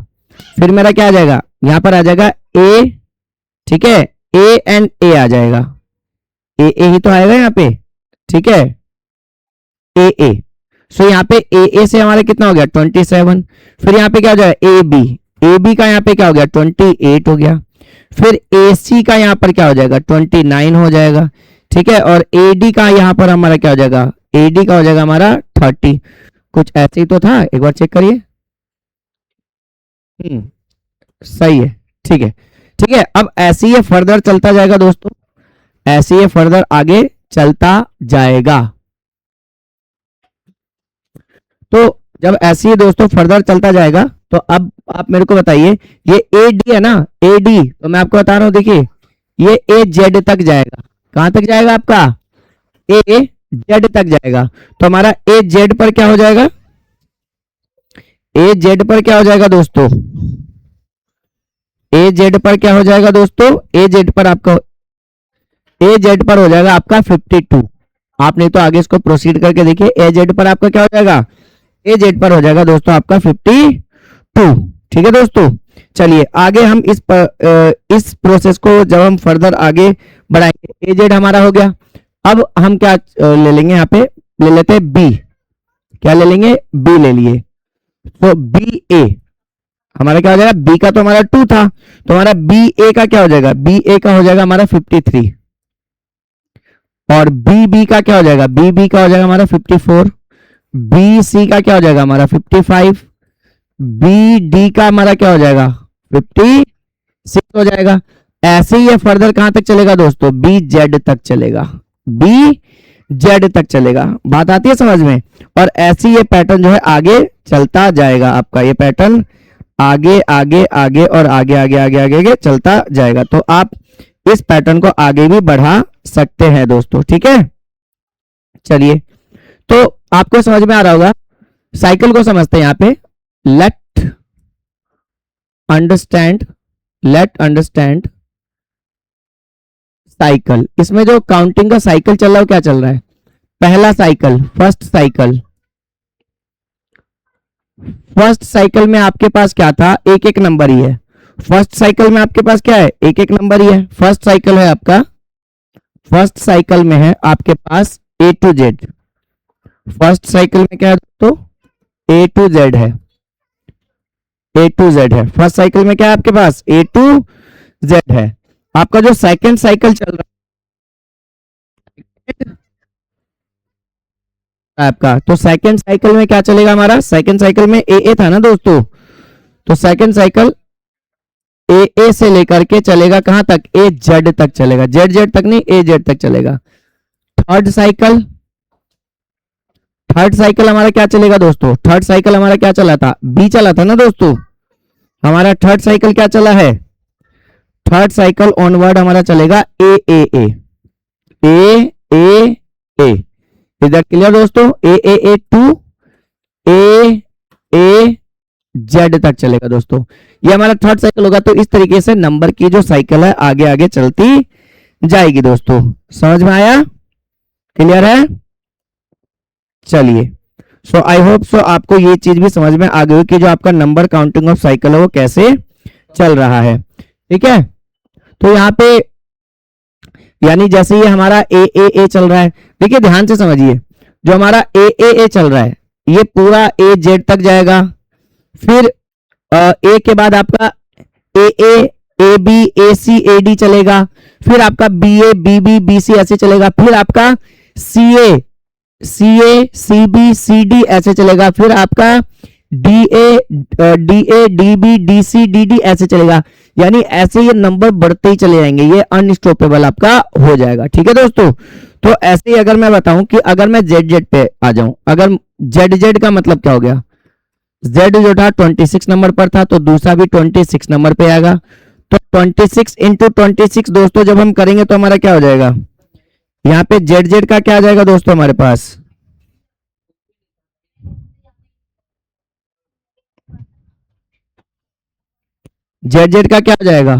A: फिर मेरा क्या आ जाएगा, यहाँ पर आ जाएगा ए, ठीक है, ए एंड ए आ जाएगा, ए ही तो आएगा यहाँ पे, ठीक है, ए। सो यहाँ पे ए से हमारा कितना हो गया 27। फिर यहाँ पे क्या हो जाएगा ए बी का यहाँ पे क्या हो गया 28 हो गया। फिर ए सी का यहाँ पर क्या हो जाएगा 29 हो जाएगा, ठीक है। और ए डी का यहाँ पर हमारा क्या हो जाएगा, ए डी का हो जाएगा हमारा 30। कुछ ऐसे ही तो था, एक बार चेक करिए। सही है, ठीक है, ठीक है। अब ऐसे ही फर्दर चलता जाएगा दोस्तों, ऐसे ही फर्दर आगे चलता जाएगा। तो जब ऐसे ही दोस्तों फर्दर चलता जाएगा तो अब आप मेरे को बताइए, ये ए डी है ना, ए डी, तो मैं आपको बता रहा हूं, देखिए ये ए जेड तक जाएगा। कहां तक जाएगा आपका, ए जेड तक जाएगा। तो हमारा ए जेड पर क्या हो जाएगा, ए जेड पर क्या हो जाएगा दोस्तों, ए जेड पर क्या हो जाएगा दोस्तों, ए जेड पर आपका, ए जेड पर हो जाएगा आपका 52। आप नहीं तो आगे इसको प्रोसीड करके देखिए, ए जेड पर आपका क्या हो जाएगा, ए जेड पर हो जाएगा दोस्तों आपका 52। ठीक है दोस्तों, चलिए आगे हम इस प्रोसेस को जब हम फर्दर आगे बढ़ाएंगे, ए जेड हमारा हो गया। अब हम क्या ले लेंगे, यहाँ पे ले लेते हैं बी, क्या ले लेंगे, बी ले लिए। तो बी ए हमारा क्या हो जाएगा, बी का तो हमारा 2 था, तो हमारा बी ए का क्या हो जाएगा, बी ए का हो जाएगा हमारा 53। और बी बी का क्या हो जाएगा, बी बी का हो जाएगा हमारा 54। बी सी का क्या हो जाएगा हमारा 55। बी डी का हमारा क्या हो जाएगा 56 हो जाएगा। ऐसे ही ये फर्दर कहां तक चलेगा दोस्तों, बी जेड तक चलेगा, बी जेड तक चलेगा। बात आती है समझ में। और ऐसे ये पैटर्न जो है आगे चलता जाएगा, आपका ये पैटर्न आगे आगे आगे और आगे आगे आगे आगे आगे चलता जाएगा। तो आप इस पैटर्न को आगे भी बढ़ा सकते हैं दोस्तों, ठीक है। चलिए, तो आपको समझ में आ रहा होगा। साइकिल को समझते हैं यहाँ पे। Let understand cycle. इसमें जो काउंटिंग का साइकिल चल रहा है वो क्या चल रहा है? पहला साइकिल, फर्स्ट साइकिल में आपके पास क्या था? एक एक नंबर ही है। फर्स्ट साइकिल में आपके पास क्या है? एक एक नंबर ही है। फर्स्ट साइकिल है आपका, फर्स्ट साइकिल में है आपके पास ए टू जेड। फर्स्ट साइकिल में क्या है तो ए टू जेड है, ए टू जेड है। फर्स्ट साइकिल में क्या है आपके पास? ए टू जेड है। आपका जो सेकंड साइकिल चल रहा है आपका, तो सेकंड साइकिल में क्या चलेगा हमारा? सेकंड साइकिल में ए था ना दोस्तों, तो सेकंड साइकिल ए से लेकर के चलेगा कहां तक? ए जेड तक चलेगा। जेड जेड तक नहीं, ए जेड तक चलेगा। थर्ड साइकिल हमारा क्या चलेगा दोस्तों? थर्ड साइकिल हमारा क्या चला था? बी चला था ना दोस्तों। हमारा थर्ड साइकिल क्या चला है? थर्ड साइकिल ऑनवर्ड हमारा चलेगा ए ए ए ए ए ए। इज दैट क्लियर दोस्तों? ए ए ए टू ए ए जेड तक चलेगा दोस्तों। ये हमारा थर्ड साइकिल होगा। तो इस तरीके से नंबर की जो साइकिल है आगे आगे चलती जाएगी दोस्तों। समझ में आया? क्लियर है? चलिए, सो आई होप सो आपको ये चीज भी समझ में आ गई कि जो आपका नंबर काउंटिंग ऑफ साइकिल है वो कैसे चल रहा है, ठीक है। तो यहाँ पे यानी जैसे ये हमारा ए चल रहा है, देखिए ध्यान से समझिए। जो हमारा ए चल रहा है ये पूरा ए जेड तक जाएगा। फिर ए के बाद आपका A B A C A D चलेगा। फिर आपका B A B B B C ऐसे चलेगा। फिर आपका सी ए सी बी सी डी ऐसे चलेगा। फिर आपका D A D B D C D D ऐसे चलेगा। यानी ऐसे ये नंबर बढ़ते ही चले जाएंगे, ये अनस्टॉपेबल आपका हो जाएगा, ठीक है दोस्तों। तो ऐसे ही अगर मैं बताऊं कि अगर मैं जेड जेड पे आ जाऊं, अगर जेड जेड का मतलब क्या हो गया? जेड जो था 26 नंबर पर था, तो दूसरा भी 26 नंबर पे आएगा। तो 26 इंटू 26 दोस्तों जब हम करेंगे तो हमारा क्या हो जाएगा? यहाँ पे जेड जेड का क्या आ जाएगा दोस्तों हमारे पास? जेड जेड का क्या हो जाएगा?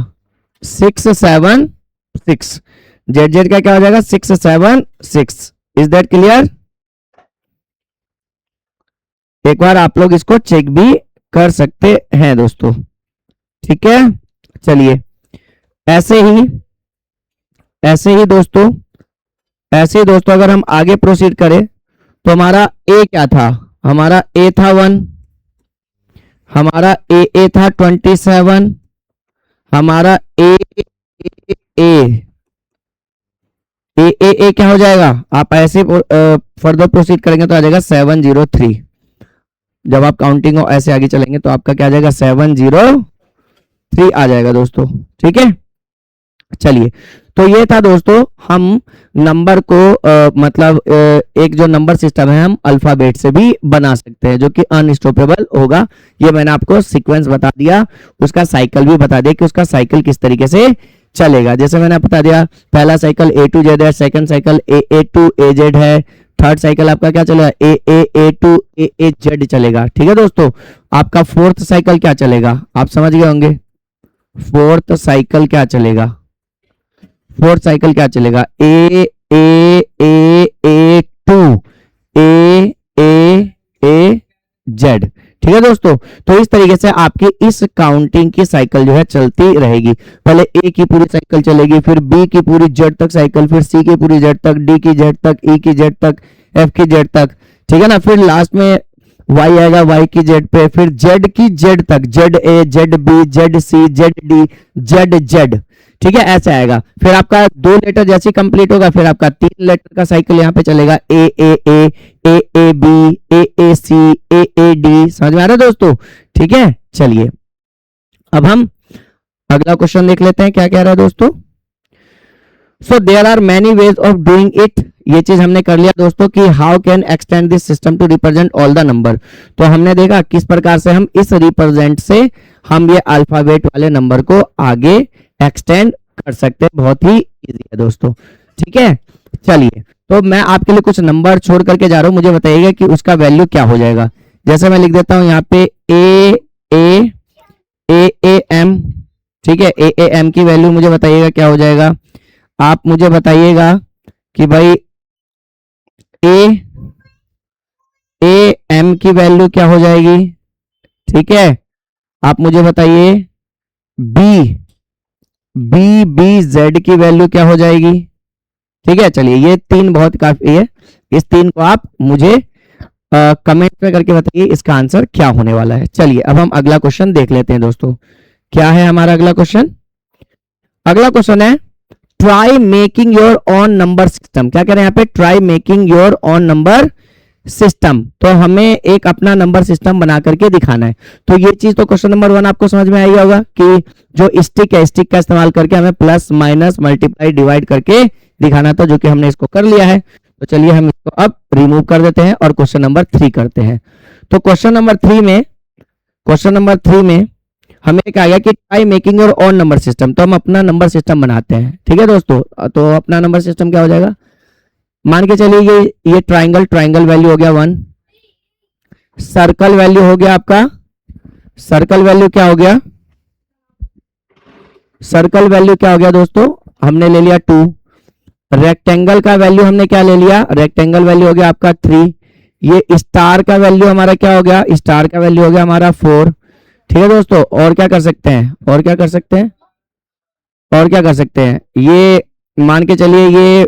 A: 676। जेड जेड का क्या हो जाएगा? 676। Is that clear? एक बार आप लोग इसको चेक भी कर सकते हैं दोस्तों, ठीक है। चलिए, ऐसे ही दोस्तों अगर हम आगे प्रोसीड करें तो हमारा ए क्या था? हमारा ए था 1, हमारा ए था 27, हमारा ए क्या हो जाएगा? आप ऐसे फर्दर प्रोसीड करेंगे तो आ जाएगा 703। जब आप काउंटिंग ऐसे आगे चलेंगे तो आपका क्या आ जाएगा? 703 आ जाएगा दोस्तों, ठीक है। चलिए, तो ये था दोस्तों, हम नंबर को मतलब एक जो नंबर सिस्टम है हम अल्फाबेट से भी बना सकते हैं जो कि अनस्टॉपेबल होगा। ये मैंने आपको सीक्वेंस बता दिया, उसका साइकिल भी बता दिया कि उसका साइकिल किस तरीके से चलेगा। जैसे मैंने बता दिया, पहला साइकिल ए टू जेड है, second cycle A to A Z है, थर्ड साइकिल आपका क्या चलेगा? ए टू ए जेड चलेगा, ठीक है दोस्तों। आपका फोर्थ साइकिल क्या चलेगा? आप समझ गए होंगे। फोर्थ साइकिल क्या चलेगा? फोर्थ साइकिल क्या चलेगा? ए टू ए जेड, ठीक है दोस्तों। तो इस तरीके से आपकी इस काउंटिंग की साइकिल जो है चलती रहेगी। पहले ए की पूरी साइकिल चलेगी, फिर बी की पूरी जेड तक साइकिल, फिर सी की पूरी जेड तक, डी की जेड तक, ई की जेड तक, एफ की जेड तक, ठीक है ना। फिर लास्ट में वाई आएगा, वाई की जेड पे, फिर जेड की जेड तक, Z A, Z B, Z C, Z D, Z Z, ठीक है, ऐसे आएगा। फिर आपका 2 लेटर जैसे कंप्लीट होगा, फिर आपका 3 लेटर का साइकिल यहाँ पे चलेगा, A B, A C, A D. समझ में आ रहा है दोस्तों? ठीक है, चलिए अब हम अगला क्वेश्चन देख लेते हैं क्या कह रहा है दोस्तों। So there are many ways of doing it. ये चीज हमने कर लिया दोस्तों कि how can extend this system to represent all the number. तो हमने देखा किस प्रकार से हम इस रिप्रेजेंट से हम ये अल्फाबेट वाले नंबर को आगे एक्सटेंड कर सकते हैं। बहुत ही इजी है दोस्तों, ठीक है। चलिए, तो मैं आपके लिए कुछ नंबर छोड़ करके जा रहा हूं, मुझे बताइएगा कि उसका वैल्यू क्या हो जाएगा। जैसे मैं लिख देता हूं यहाँ पे ए एम, ठीक है। ए एम की वैल्यू मुझे बताइएगा क्या हो जाएगा। आप मुझे बताइएगा कि भाई ए एम की वैल्यू क्या हो जाएगी, ठीक है। आप मुझे बताइए बी बी जेड की वैल्यू क्या हो जाएगी, ठीक है। चलिए, ये तीन बहुत काफी है, इस तीन को आप मुझे कमेंट में करके बताइए इसका आंसर क्या होने वाला है। चलिए, अब हम अगला क्वेश्चन देख लेते हैं दोस्तों। क्या है हमारा अगला क्वेश्चन? अगला क्वेश्चन है try making your on number system. क्या कह रहे हैं यहाँ पे? Try making your on number system. तो हमें एक अपना नंबर सिस्टम बना करके दिखाना है। तो ये चीज तो क्वेश्चन नंबर 1 आपको समझ में आई होगा कि जो स्टिक है, स्टिक का इस्तेमाल करके हमें प्लस माइनस मल्टीप्लाई डिवाइड करके दिखाना था, जो कि हमने इसको कर लिया है। तो चलिए हम इसको अब रिमूव कर देते हैं और क्वेश्चन नंबर 3 करते हैं। तो क्वेश्चन नंबर 3 में हमें क्या गया कि try making your own number system. तो हम अपना नंबर सिस्टम बनाते हैं, ठीक है दोस्तों। तो अपना नंबर सिस्टम क्या हो जाएगा, मान के चलिए ये ट्राइंगल वैल्यू हो गया 1, सर्कल वैल्यू हो गया आपका, सर्कल वैल्यू क्या हो गया, सर्कल वैल्यू क्या हो गया दोस्तों, हमने ले लिया 2। रेक्टेंगल का वैल्यू हमने क्या ले लिया, रेक्टेंगल वैल्यू हो गया आपका 3। ये स्टार का वैल्यू हमारा क्या हो गया, स्टार का वैल्यू हो गया हमारा 4, ठीक है दोस्तों। और क्या कर सकते हैं, और क्या कर सकते हैं, और क्या कर सकते हैं, ये मान के चलिए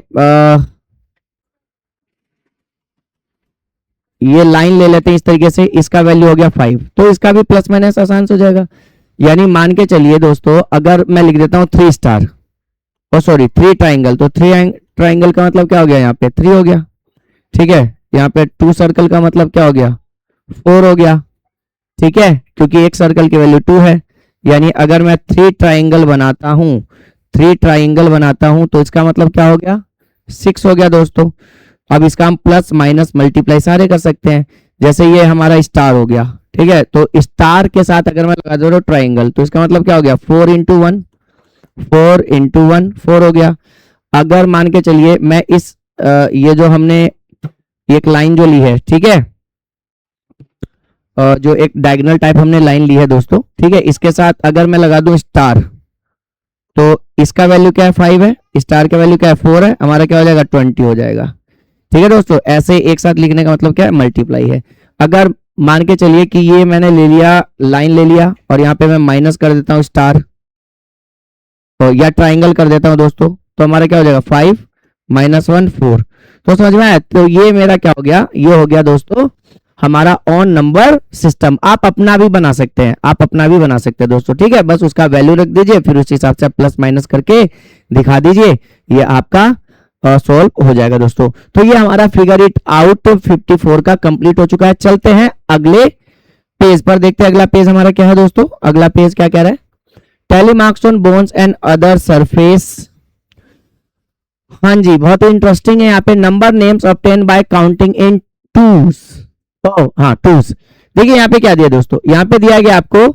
A: ये लाइन ले लेते हैं इस तरीके से, इसका वैल्यू हो गया 5। तो इसका भी प्लस माइनस आसान से हो जाएगा। यानी मान के चलिए दोस्तों, अगर मैं लिख देता हूं 3 स्टार, और सॉरी 3 ट्राइंगल, तो 3 ट्राइंगल का मतलब क्या हो गया, यहाँ पे 3 हो गया, ठीक है। यहाँ पे 2 सर्कल का मतलब क्या हो गया, 4 हो गया, ठीक है, क्योंकि एक सर्कल की वैल्यू 2 है। यानी अगर मैं 3 ट्राइंगल बनाता हूं, 3 ट्राइंगल बनाता हूं, तो इसका मतलब क्या हो गया, 6 हो गया दोस्तों। अब इसका हम प्लस माइनस मल्टीप्लाई सारे कर सकते हैं। जैसे ये हमारा स्टार हो गया, ठीक है। तो स्टार के साथ अगर मैं लगा दे रहा हूं ट्राइंगल, तो इसका मतलब क्या हो गया, 4 इंटू 1, 4 इंटू 1 4 हो गया। अगर मान के चलिए मैं इस ये जो हमने एक लाइन जो ली है, ठीक है, जो एक डायगोनल टाइप हमने लाइन ली है दोस्तों, ठीक है, इसके साथ अगर मैं लगा दूं स्टार, तो इसका वैल्यू क्या है, 5 है, स्टार का वैल्यू क्या है, 4 है, हमारा क्या हो जाएगा, 20 हो जाएगा, ठीक है दोस्तों। ऐसे एक साथ लिखने का मतलब क्या है, मल्टीप्लाई है। अगर मान के चलिए कि ये मैंने ले लिया, लाइन ले लिया, और यहाँ पे मैं माइनस कर देता हूँ स्टार, तो या ट्राइंगल कर देता हूँ दोस्तों, तो हमारा क्या हो जाएगा, 5 माइनस 1 4। तो समझ में आया। तो ये मेरा क्या हो गया, ये हो गया दोस्तों हमारा ऑन नंबर सिस्टम। आप अपना भी बना सकते हैं, आप अपना भी बना सकते हैं दोस्तों, ठीक है। बस उसका वैल्यू रख दीजिए, फिर उस हिसाब से प्लस माइनस करके दिखा दीजिए, ये आपका सॉल्व हो जाएगा दोस्तों। तो ये हमारा फिगर इट आउट 54 का कंप्लीट हो चुका है। चलते हैं अगले पेज पर, देखते हैं अगला पेज हमारा क्या है दोस्तों। अगला पेज क्या कह रहा है, tally marks on bones and other surface. हाँ जी, बहुत इंटरेस्टिंग है। यहाँ पे number names obtain bye counting in twos. तो हाँ, टूज। देखिए यहाँ पे क्या दिया दोस्तों, यहाँ पे दिया गया आपको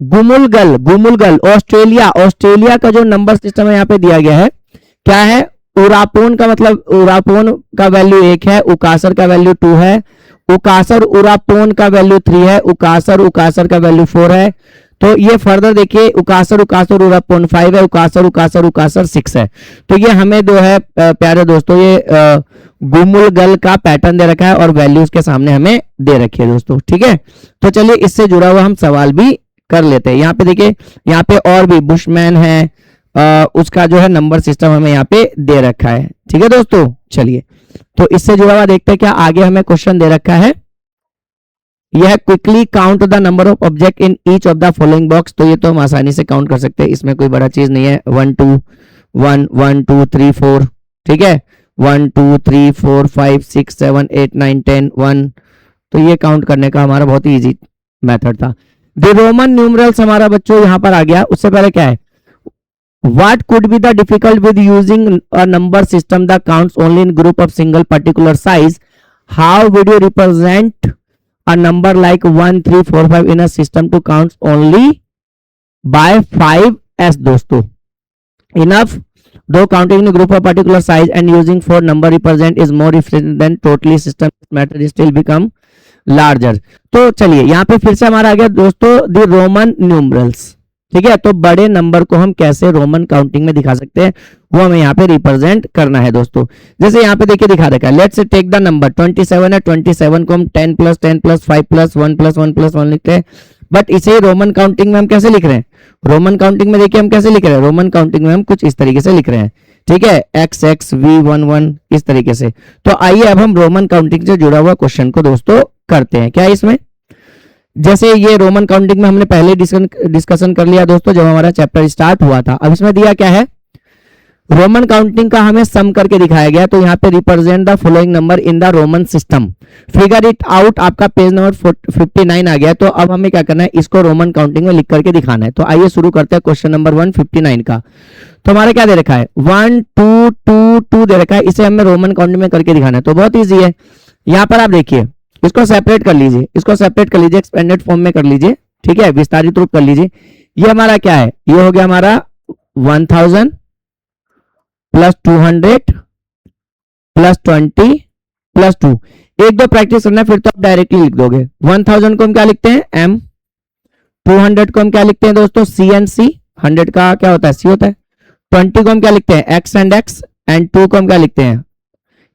A: गुमुलगल ऑस्ट्रेलिया, ऑस्ट्रेलिया का जो नंबर सिस्टम है यहाँ पे दिया गया है, क्या है, उरापोन का मतलब, उरापोन का वैल्यू 1 है, उकासर का वैल्यू 2 है, उकासर उरापोन का वैल्यू 3 है, उकासर का वैल्यू 4 है। तो ये फर्दर देखिए, उकासर उरापोन 5 है, उकासर 6 है। तो ये हमें जो है प्यारे दोस्तों, ये गुमुलगल का पैटर्न दे रखा है और वैल्यूज के सामने हमें दे रखी है दोस्तों, ठीक है। तो चलिए इससे जुड़ा हुआ हम सवाल भी कर लेते हैं। यहाँ पे देखिए, यहाँ पे और भी बुशमैन है, उसका जो है नंबर सिस्टम हमें यहाँ पे दे रखा है, ठीक है दोस्तों। चलिए, तो इससे जुड़ा हुआ देखते हैं क्या आगे हमें क्वेश्चन दे रखा है। यह quickly count the number of object in each of the following box. तो ये तो हम आसानी से काउंट कर सकते हैं, इसमें कोई बड़ा चीज नहीं है। 1 2 1 1 2 3 4, ठीक है, 1 2 3 4 5 6 7 8 9 10 1। तो ये काउंट करने का हमारा बहुत ही इजी मेथड था। द रोमन न्यूमरल्स हमारा बच्चों यहाँ पर आ गया। उससे पहले क्या है, What could be the difficult with using a number system that counts only in group of single particular size? How would you represent a number like 1 3 4 5 in a system to count only by 5s? दोस्तों, enough though counting in a group of particular size and using 4 number represent is more efficient than totally system matter still become larger. तो चलिए यहाँ पे फिर से हमारा आ गया दोस्तों द रोमन न्यूमरल्स, ठीक है। तो बड़े नंबर को हम कैसे रोमन काउंटिंग में दिखा सकते हैं वो हमें यहाँ पे रिप्रेजेंट करना है दोस्तों। जैसे यहाँ पे देखिए दिखा रखा है, लेट्स टेक द नंबर 27 है, 27 को हम 10 + 10 + 5 + 1 + 1 + 1 लिखते हैं, बट इसे रोमन काउंटिंग में हम कैसे लिख रहे हैं? रोमन काउंटिंग में देखिए हम कैसे लिख रहे हैं, रोमन काउंटिंग में हम कुछ इस तरीके से लिख रहे हैं, ठीक है, XX V11 इस तरीके से। तो आइए अब हम रोमन काउंटिंग से जुड़ा हुआ क्वेश्चन को दोस्तों करते हैं। क्या है इसमें, जैसे ये रोमन काउंटिंग में हमने पहले डिस्कशन कर लिया दोस्तों जब हमारा चैप्टर स्टार्ट हुआ था। अब इसमें दिया क्या है, रोमन काउंटिंग का हमें सम करके दिखाया गया। तो यहाँ पे represent the following number in the Roman system, figure it out, आपका पेज नंबर 59 आ गया। तो अब हमें क्या करना है, इसको रोमन काउंटिंग में लिख करके दिखाना है। तो आइए शुरू करते हैं क्वेश्चन नंबर 159 का। तो हमारा क्या दे रखा है, 1 2 2 2 दे रखा है, इसे हमें रोमन काउंटिंग में करके दिखाना है। तो बहुत ईजी है, यहाँ पर आप देखिए इसको सेपरेट कर लीजिए, इसको सेपरेट कर लीजिए, एक्सपेंडेड फॉर्म में कर लीजिए, ठीक है, विस्तारित रूप कर लीजिए। ये हमारा क्या है, ये हो गया हमारा 1000 + 200 + 20 + 2। एक दो प्रैक्टिस करना है फिर तो आप डायरेक्टली लिख दोगे। 1000 को हम क्या लिखते हैं, M, 200 को हम क्या लिखते हैं दोस्तों, C एंड C, 100 का क्या होता है, C होता है, 20 को हम क्या लिखते हैं, X एंड X, एंड 2 को हम क्या लिखते हैं,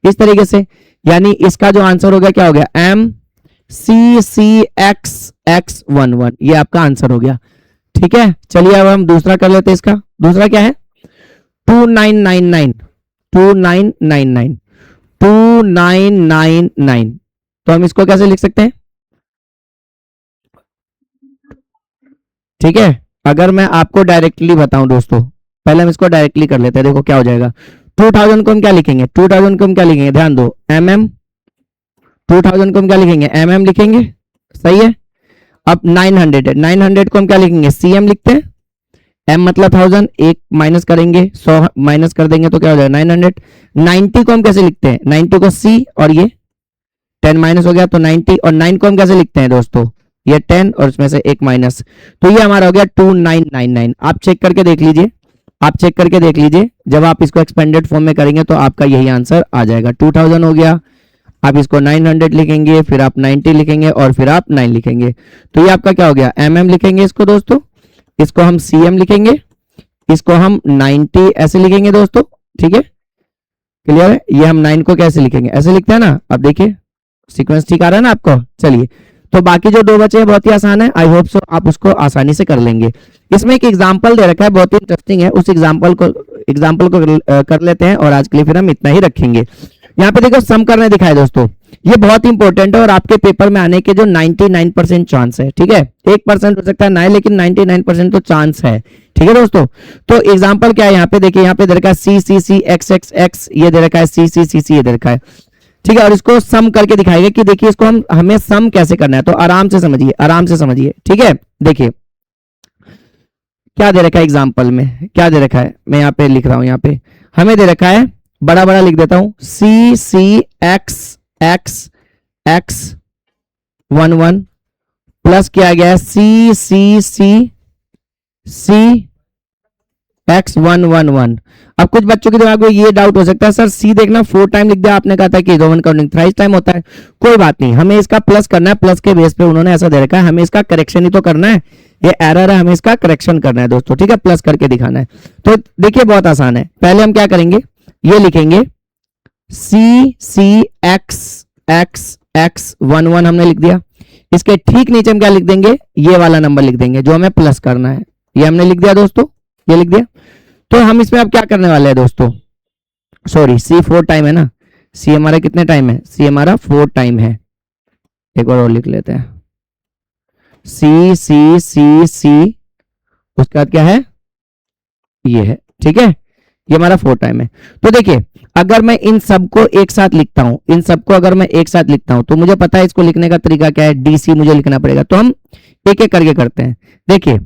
A: इस तरीके से। यानी इसका जो आंसर हो गया क्या हो गया, M C C X X 1 1, ये आपका आंसर हो गया, ठीक है। चलिए अब हम दूसरा कर लेते हैं। इसका दूसरा क्या है, 2999 2999 2999। तो हम इसको कैसे लिख सकते हैं, ठीक है। अगर मैं आपको डायरेक्टली बताऊं दोस्तों, पहले हम इसको डायरेक्टली कर लेते हैं, देखो क्या हो जाएगा। 2000 को हम क्या लिखेंगे, 2000 को हम क्या लिखेंगे, ध्यान दो, MM, 2000 को हम क्या लिखेंगे, MM लिखेंगे, सही है। अब 900 है, 900 को हम क्या लिखेंगे, CM लिखते हैं, M मतलब 1000, एक माइनस करेंगे, 100 माइनस कर देंगे तो क्या हो जाएगा 900। 90 को हम कैसे लिखते हैं, 90 को C और ये 10 माइनस हो गया तो 90, और 9 को हम कैसे लिखते हैं दोस्तों, ये 10 और इसमें से एक माइनस, तो ये हमारा हो गया 2999। आप चेक करके देख लीजिए, आप चेक करके देख लीजिए, जब आप इसको एक्सपेंडेड फॉर्म में करेंगे तो आपका यही आंसर आ जाएगा। 2000 हो गया, आप इसको 900 लिखेंगे, फिर आप 90 लिखेंगे और फिर आप 9 लिखेंगे, तो ये आपका क्या हो गया, MM लिखेंगे इसको दोस्तों, इसको हम CM लिखेंगे, इसको हम 90 ऐसे लिखेंगे दोस्तों, ठीक है, क्लियर है। ये हम 9 को कैसे लिखेंगे, ऐसे लिखते हैं ना, अब देखिए सीक्वेंस ठीक आ रहा है ना आपको। चलिए तो बाकी जो दो बचे हैं बहुत ही आसान है, आई होप सो आप उसको आसानी से कर लेंगे। इसमें एक एग्जांपल दे रखा है, बहुत ही इंटरेस्टिंग है, उस एग्जांपल को कर लेते हैं और आज के लिए फिर हम इतना ही रखेंगे। यहाँ पे देखो सम करने दिखाए दोस्तों, ये बहुत इंपॉर्टेंट है और आपके पेपर में आने के जो 99% चांस है, ठीक है, 1% हो सकता है ना, लेकिन 99% तो चांस है, ठीक है दोस्तों। तो एग्जांपल क्या है यहाँ पे देखिए, यहाँ पे दे रखा है C C C X X X, ये दे रखा है C C C C, ये दे रखा है, ठीक है, और इसको सम करके दिखाएगा कि देखिए इसको हमें सम कैसे करना है। तो आराम से समझिए, आराम से समझिए, ठीक है। देखिए क्या दे रखा है एग्जांपल में, क्या दे रखा है, मैं यहाँ पे लिख रहा हूं, यहाँ पे हमें दे रखा है, बड़ा बड़ा लिख देता हूं, C C X X X 1 1 plus किया गया है C C C C X 1 1 1। अब कुछ बच्चों के दिमाग में ये डाउट हो सकता है, सर C देखना 4 टाइम लिख दिया, आपने कहा था कि रोमन काउंटिंग थ्राइस टाइम होता है। कोई बात नहीं, हमें इसका प्लस करना है, प्लस के बेस पे उन्होंने ऐसा दे रखा है, हमें इसका करेक्शन ही तो करना है, ये एरर है, हमें इसका करेक्शन करना है दोस्तों, ठीक है, प्लस करके दिखाना है। तो देखिए बहुत आसान है, पहले हम क्या करेंगे, ये लिखेंगे C C X X X 1 1 हमने लिख दिया, इसके ठीक नीचे हम क्या लिख देंगे, ये वाला नंबर लिख देंगे जो हमें प्लस करना है, ये हमने लिख दिया दोस्तों, ये लिख दिया। तो हम इसमें अब क्या करने वाले हैं दोस्तों, सॉरी C 4 टाइम है ना, C हमारा कितने टाइम है, C हमारा 4 टाइम है, एक बार और लिख लेते हैं, C C C C, उसके बाद क्या है, ये है, ठीक है, ये हमारा 4 टाइम है। तो देखिए अगर मैं इन सबको एक साथ लिखता हूं, इन सबको अगर मैं एक साथ लिखता हूं तो मुझे पता है इसको लिखने का तरीका क्या है, DC मुझे लिखना पड़ेगा। तो हम एक एक करके करते हैं। देखिए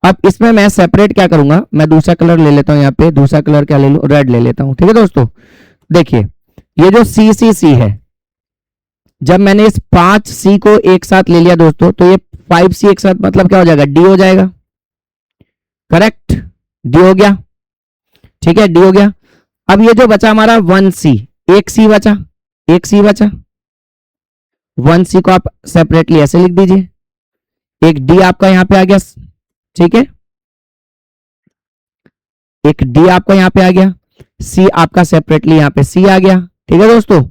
A: अब इसमें मैं सेपरेट क्या करूंगा, मैं दूसरा कलर ले लेता हूं, यहाँ पे दूसरा कलर क्या ले लूं, रेड ले लेता हूं। ठीक है दोस्तों, देखिए ये जो सी है, जब मैंने इस 5C को एक साथ ले लिया दोस्तों, तो ये 5C एक साथ मतलब क्या हो जाएगा, डी हो जाएगा। करेक्ट, डी हो गया। ठीक है, डी हो गया। अब ये जो बचा हमारा 1C, एक सी बचा, एक सी बचा, 1C को आप सेपरेटली ऐसे लिख दीजिए, एक डी आपका यहां पे आ गया। ठीक है, एक डी आपका यहां पे आ गया, सी आपका सेपरेटली यहां पे सी आ गया। ठीक है दोस्तों,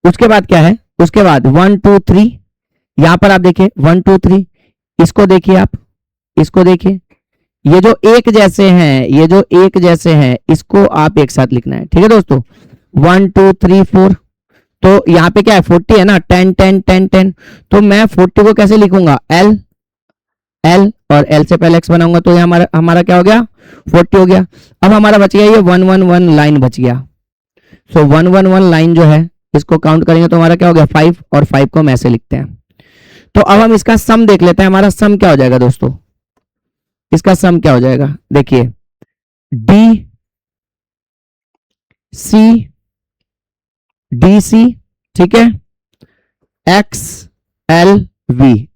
A: उसके बाद क्या है, उसके बाद 1 2 3, यहां पर आप देखिए 1 2 3, इसको देखिए आप, इसको देखिए, ये जो एक जैसे हैं, ये जो एक जैसे हैं, इसको आप एक साथ लिखना है। ठीक है दोस्तों, 1 2 3 4, तो यहाँ पे क्या है 40 है ना, 10 10 10 10, तो मैं 40 को कैसे लिखूंगा, एल एल, और एल से पहले एक्स बनाऊंगा, तो ये हमारा हमारा क्या हो गया, 40 हो गया। अब हमारा बच गया ये 111 लाइन बच गया। सो 111 लाइन जो है, इसको काउंट करेंगे तो हमारा क्या हो गया 5, और 5 को हम ऐसे लिखते हैं। तो अब हम इसका सम देख लेते हैं, हमारा सम क्या हो जाएगा दोस्तों, इसका सम क्या हो जाएगा, देखिए डी सी, ठीक है, एक्स एल वी,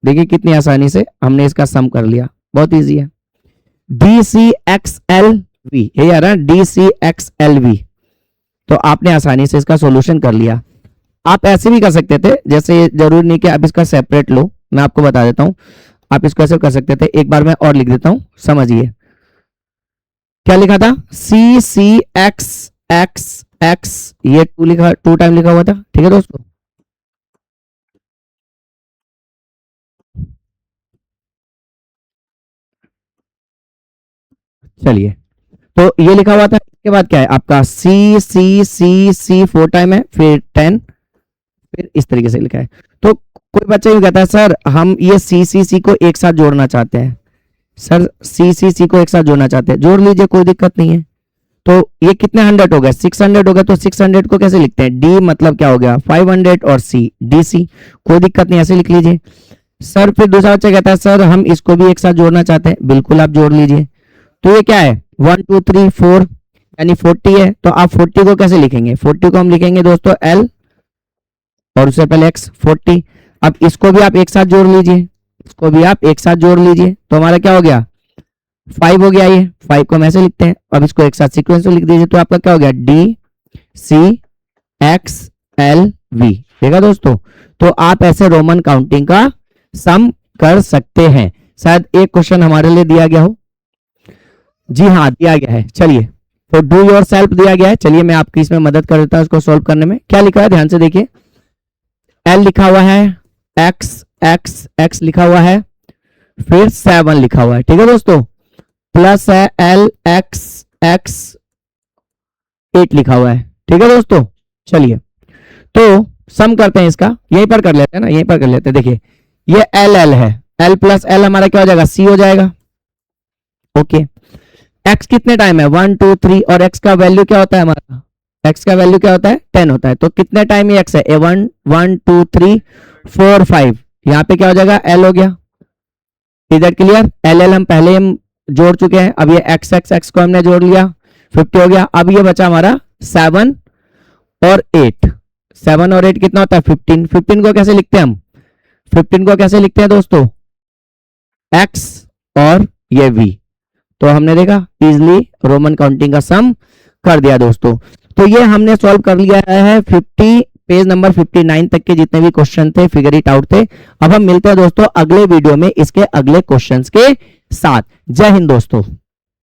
A: देखिए कितनी आसानी से हमने इसका सम कर लिया, बहुत इजी है। D C X L V, ये आ रहा है D C X L V, तो आपने आसानी से इसका सॉल्यूशन कर लिया। आप ऐसे भी कर सकते थे, जैसे जरूरी नहीं कि आप इसका सेपरेट लो, मैं आपको बता देता हूं, आप इसको ऐसे कर सकते थे। एक बार मैं और लिख देता हूं, समझिए क्या लिखा था, सी सी एक्स एक्स एक्स, ये 2 लिखा, 2 टाइम लिखा हुआ था। ठीक है दोस्तों, चलिए, तो ये लिखा हुआ था। इसके बाद क्या है आपका सी सी सी सी 4 टाइम है, फिर 10, फिर इस तरीके से लिखा है। तो कोई बच्चा यूं कहता है सर हम ये सी को एक साथ जोड़ना चाहते हैं, सर सी को एक साथ जोड़ना चाहते हैं, जोड़ लीजिए, कोई दिक्कत नहीं है। तो ये कितने 100 हो गया, 600 हो गया, तो 600 को कैसे लिखते हैं, डी मतलब क्या हो गया 500, और सी डी सी, कोई दिक्कत नहीं, ऐसे लिख लीजिए। सर फिर दूसरा बच्चा कहता है सर हम इसको भी एक साथ जोड़ना चाहते हैं, बिल्कुल आप जोड़ लीजिए। तो ये क्या है 1 2 3 4, यानी 40 है, तो आप 40 को कैसे लिखेंगे, 40 को हम लिखेंगे दोस्तों एल, और उससे पहले एक्स 40। अब इसको भी आप एक साथ जोड़ लीजिए, इसको भी आप एक साथ जोड़ लीजिए, तो हमारा क्या हो गया 5 हो गया, ये 5 को हम ऐसे लिखते हैं। अब इसको एक साथ सीक्वेंस में लिख दीजिए, तो आपका क्या हो गया D C X L V. देखा दोस्तों, तो आप ऐसे रोमन काउंटिंग का सम कर सकते हैं। शायद एक क्वेश्चन हमारे लिए दिया गया हो, जी हाँ दिया गया है। चलिए, तो डू योर सेल्फ दिया गया है, चलिए मैं आपकी इसमें मदद कर देता हूं इसको सोल्व करने में। क्या लिखा है ध्यान से देखिए, एल लिखा हुआ है, एक्स एक्स एक्स लिखा हुआ है, फिर 7 लिखा हुआ है। ठीक है दोस्तों, प्लस है एल एक्स एक्स 8 लिखा हुआ है। ठीक है दोस्तों, चलिए तो सम करते हैं इसका, यहीं पर कर लेते हैं ना, यहीं पर कर लेते हैं। देखिए ये एल एल है, एल प्लस एल हमारा क्या हो जाएगा सी हो जाएगा। ओके, एक्स कितने टाइम है 1 2 3, और एक्स का वैल्यू क्या होता है हमारा, एक्स का वैल्यू क्या होता है 10 होता है, तो कितने टाइम ये एक्स है ए 1 1 2 3 4 5, यहाँ पे क्या हो जाएगा एल हो गया। इधर क्लियर, एल एल हम पहले हम जोड़ चुके हैं, अब ये एक्स एक्स एक्स को हमने जोड़ लिया, 50 हो गया। अब ये बचा हमारा 7 और 8, 7 और 8 कितना होता है 15, 15 को कैसे लिखते हैं हम, 15 को कैसे लिखते हैं दोस्तों एक्स और ये वी, तो हमने देखा इजिली रोमन काउंटिंग का सम कर दिया दोस्तों। तो ये हमने सॉल्व कर लिया है 50 पेज नंबर 59 तक के जितने भी क्वेश्चन थे, फिगर इट आउट थे। अब हम मिलते हैं दोस्तों अगले वीडियो में इसके अगले क्वेश्चंस के साथ। जय हिंद दोस्तों।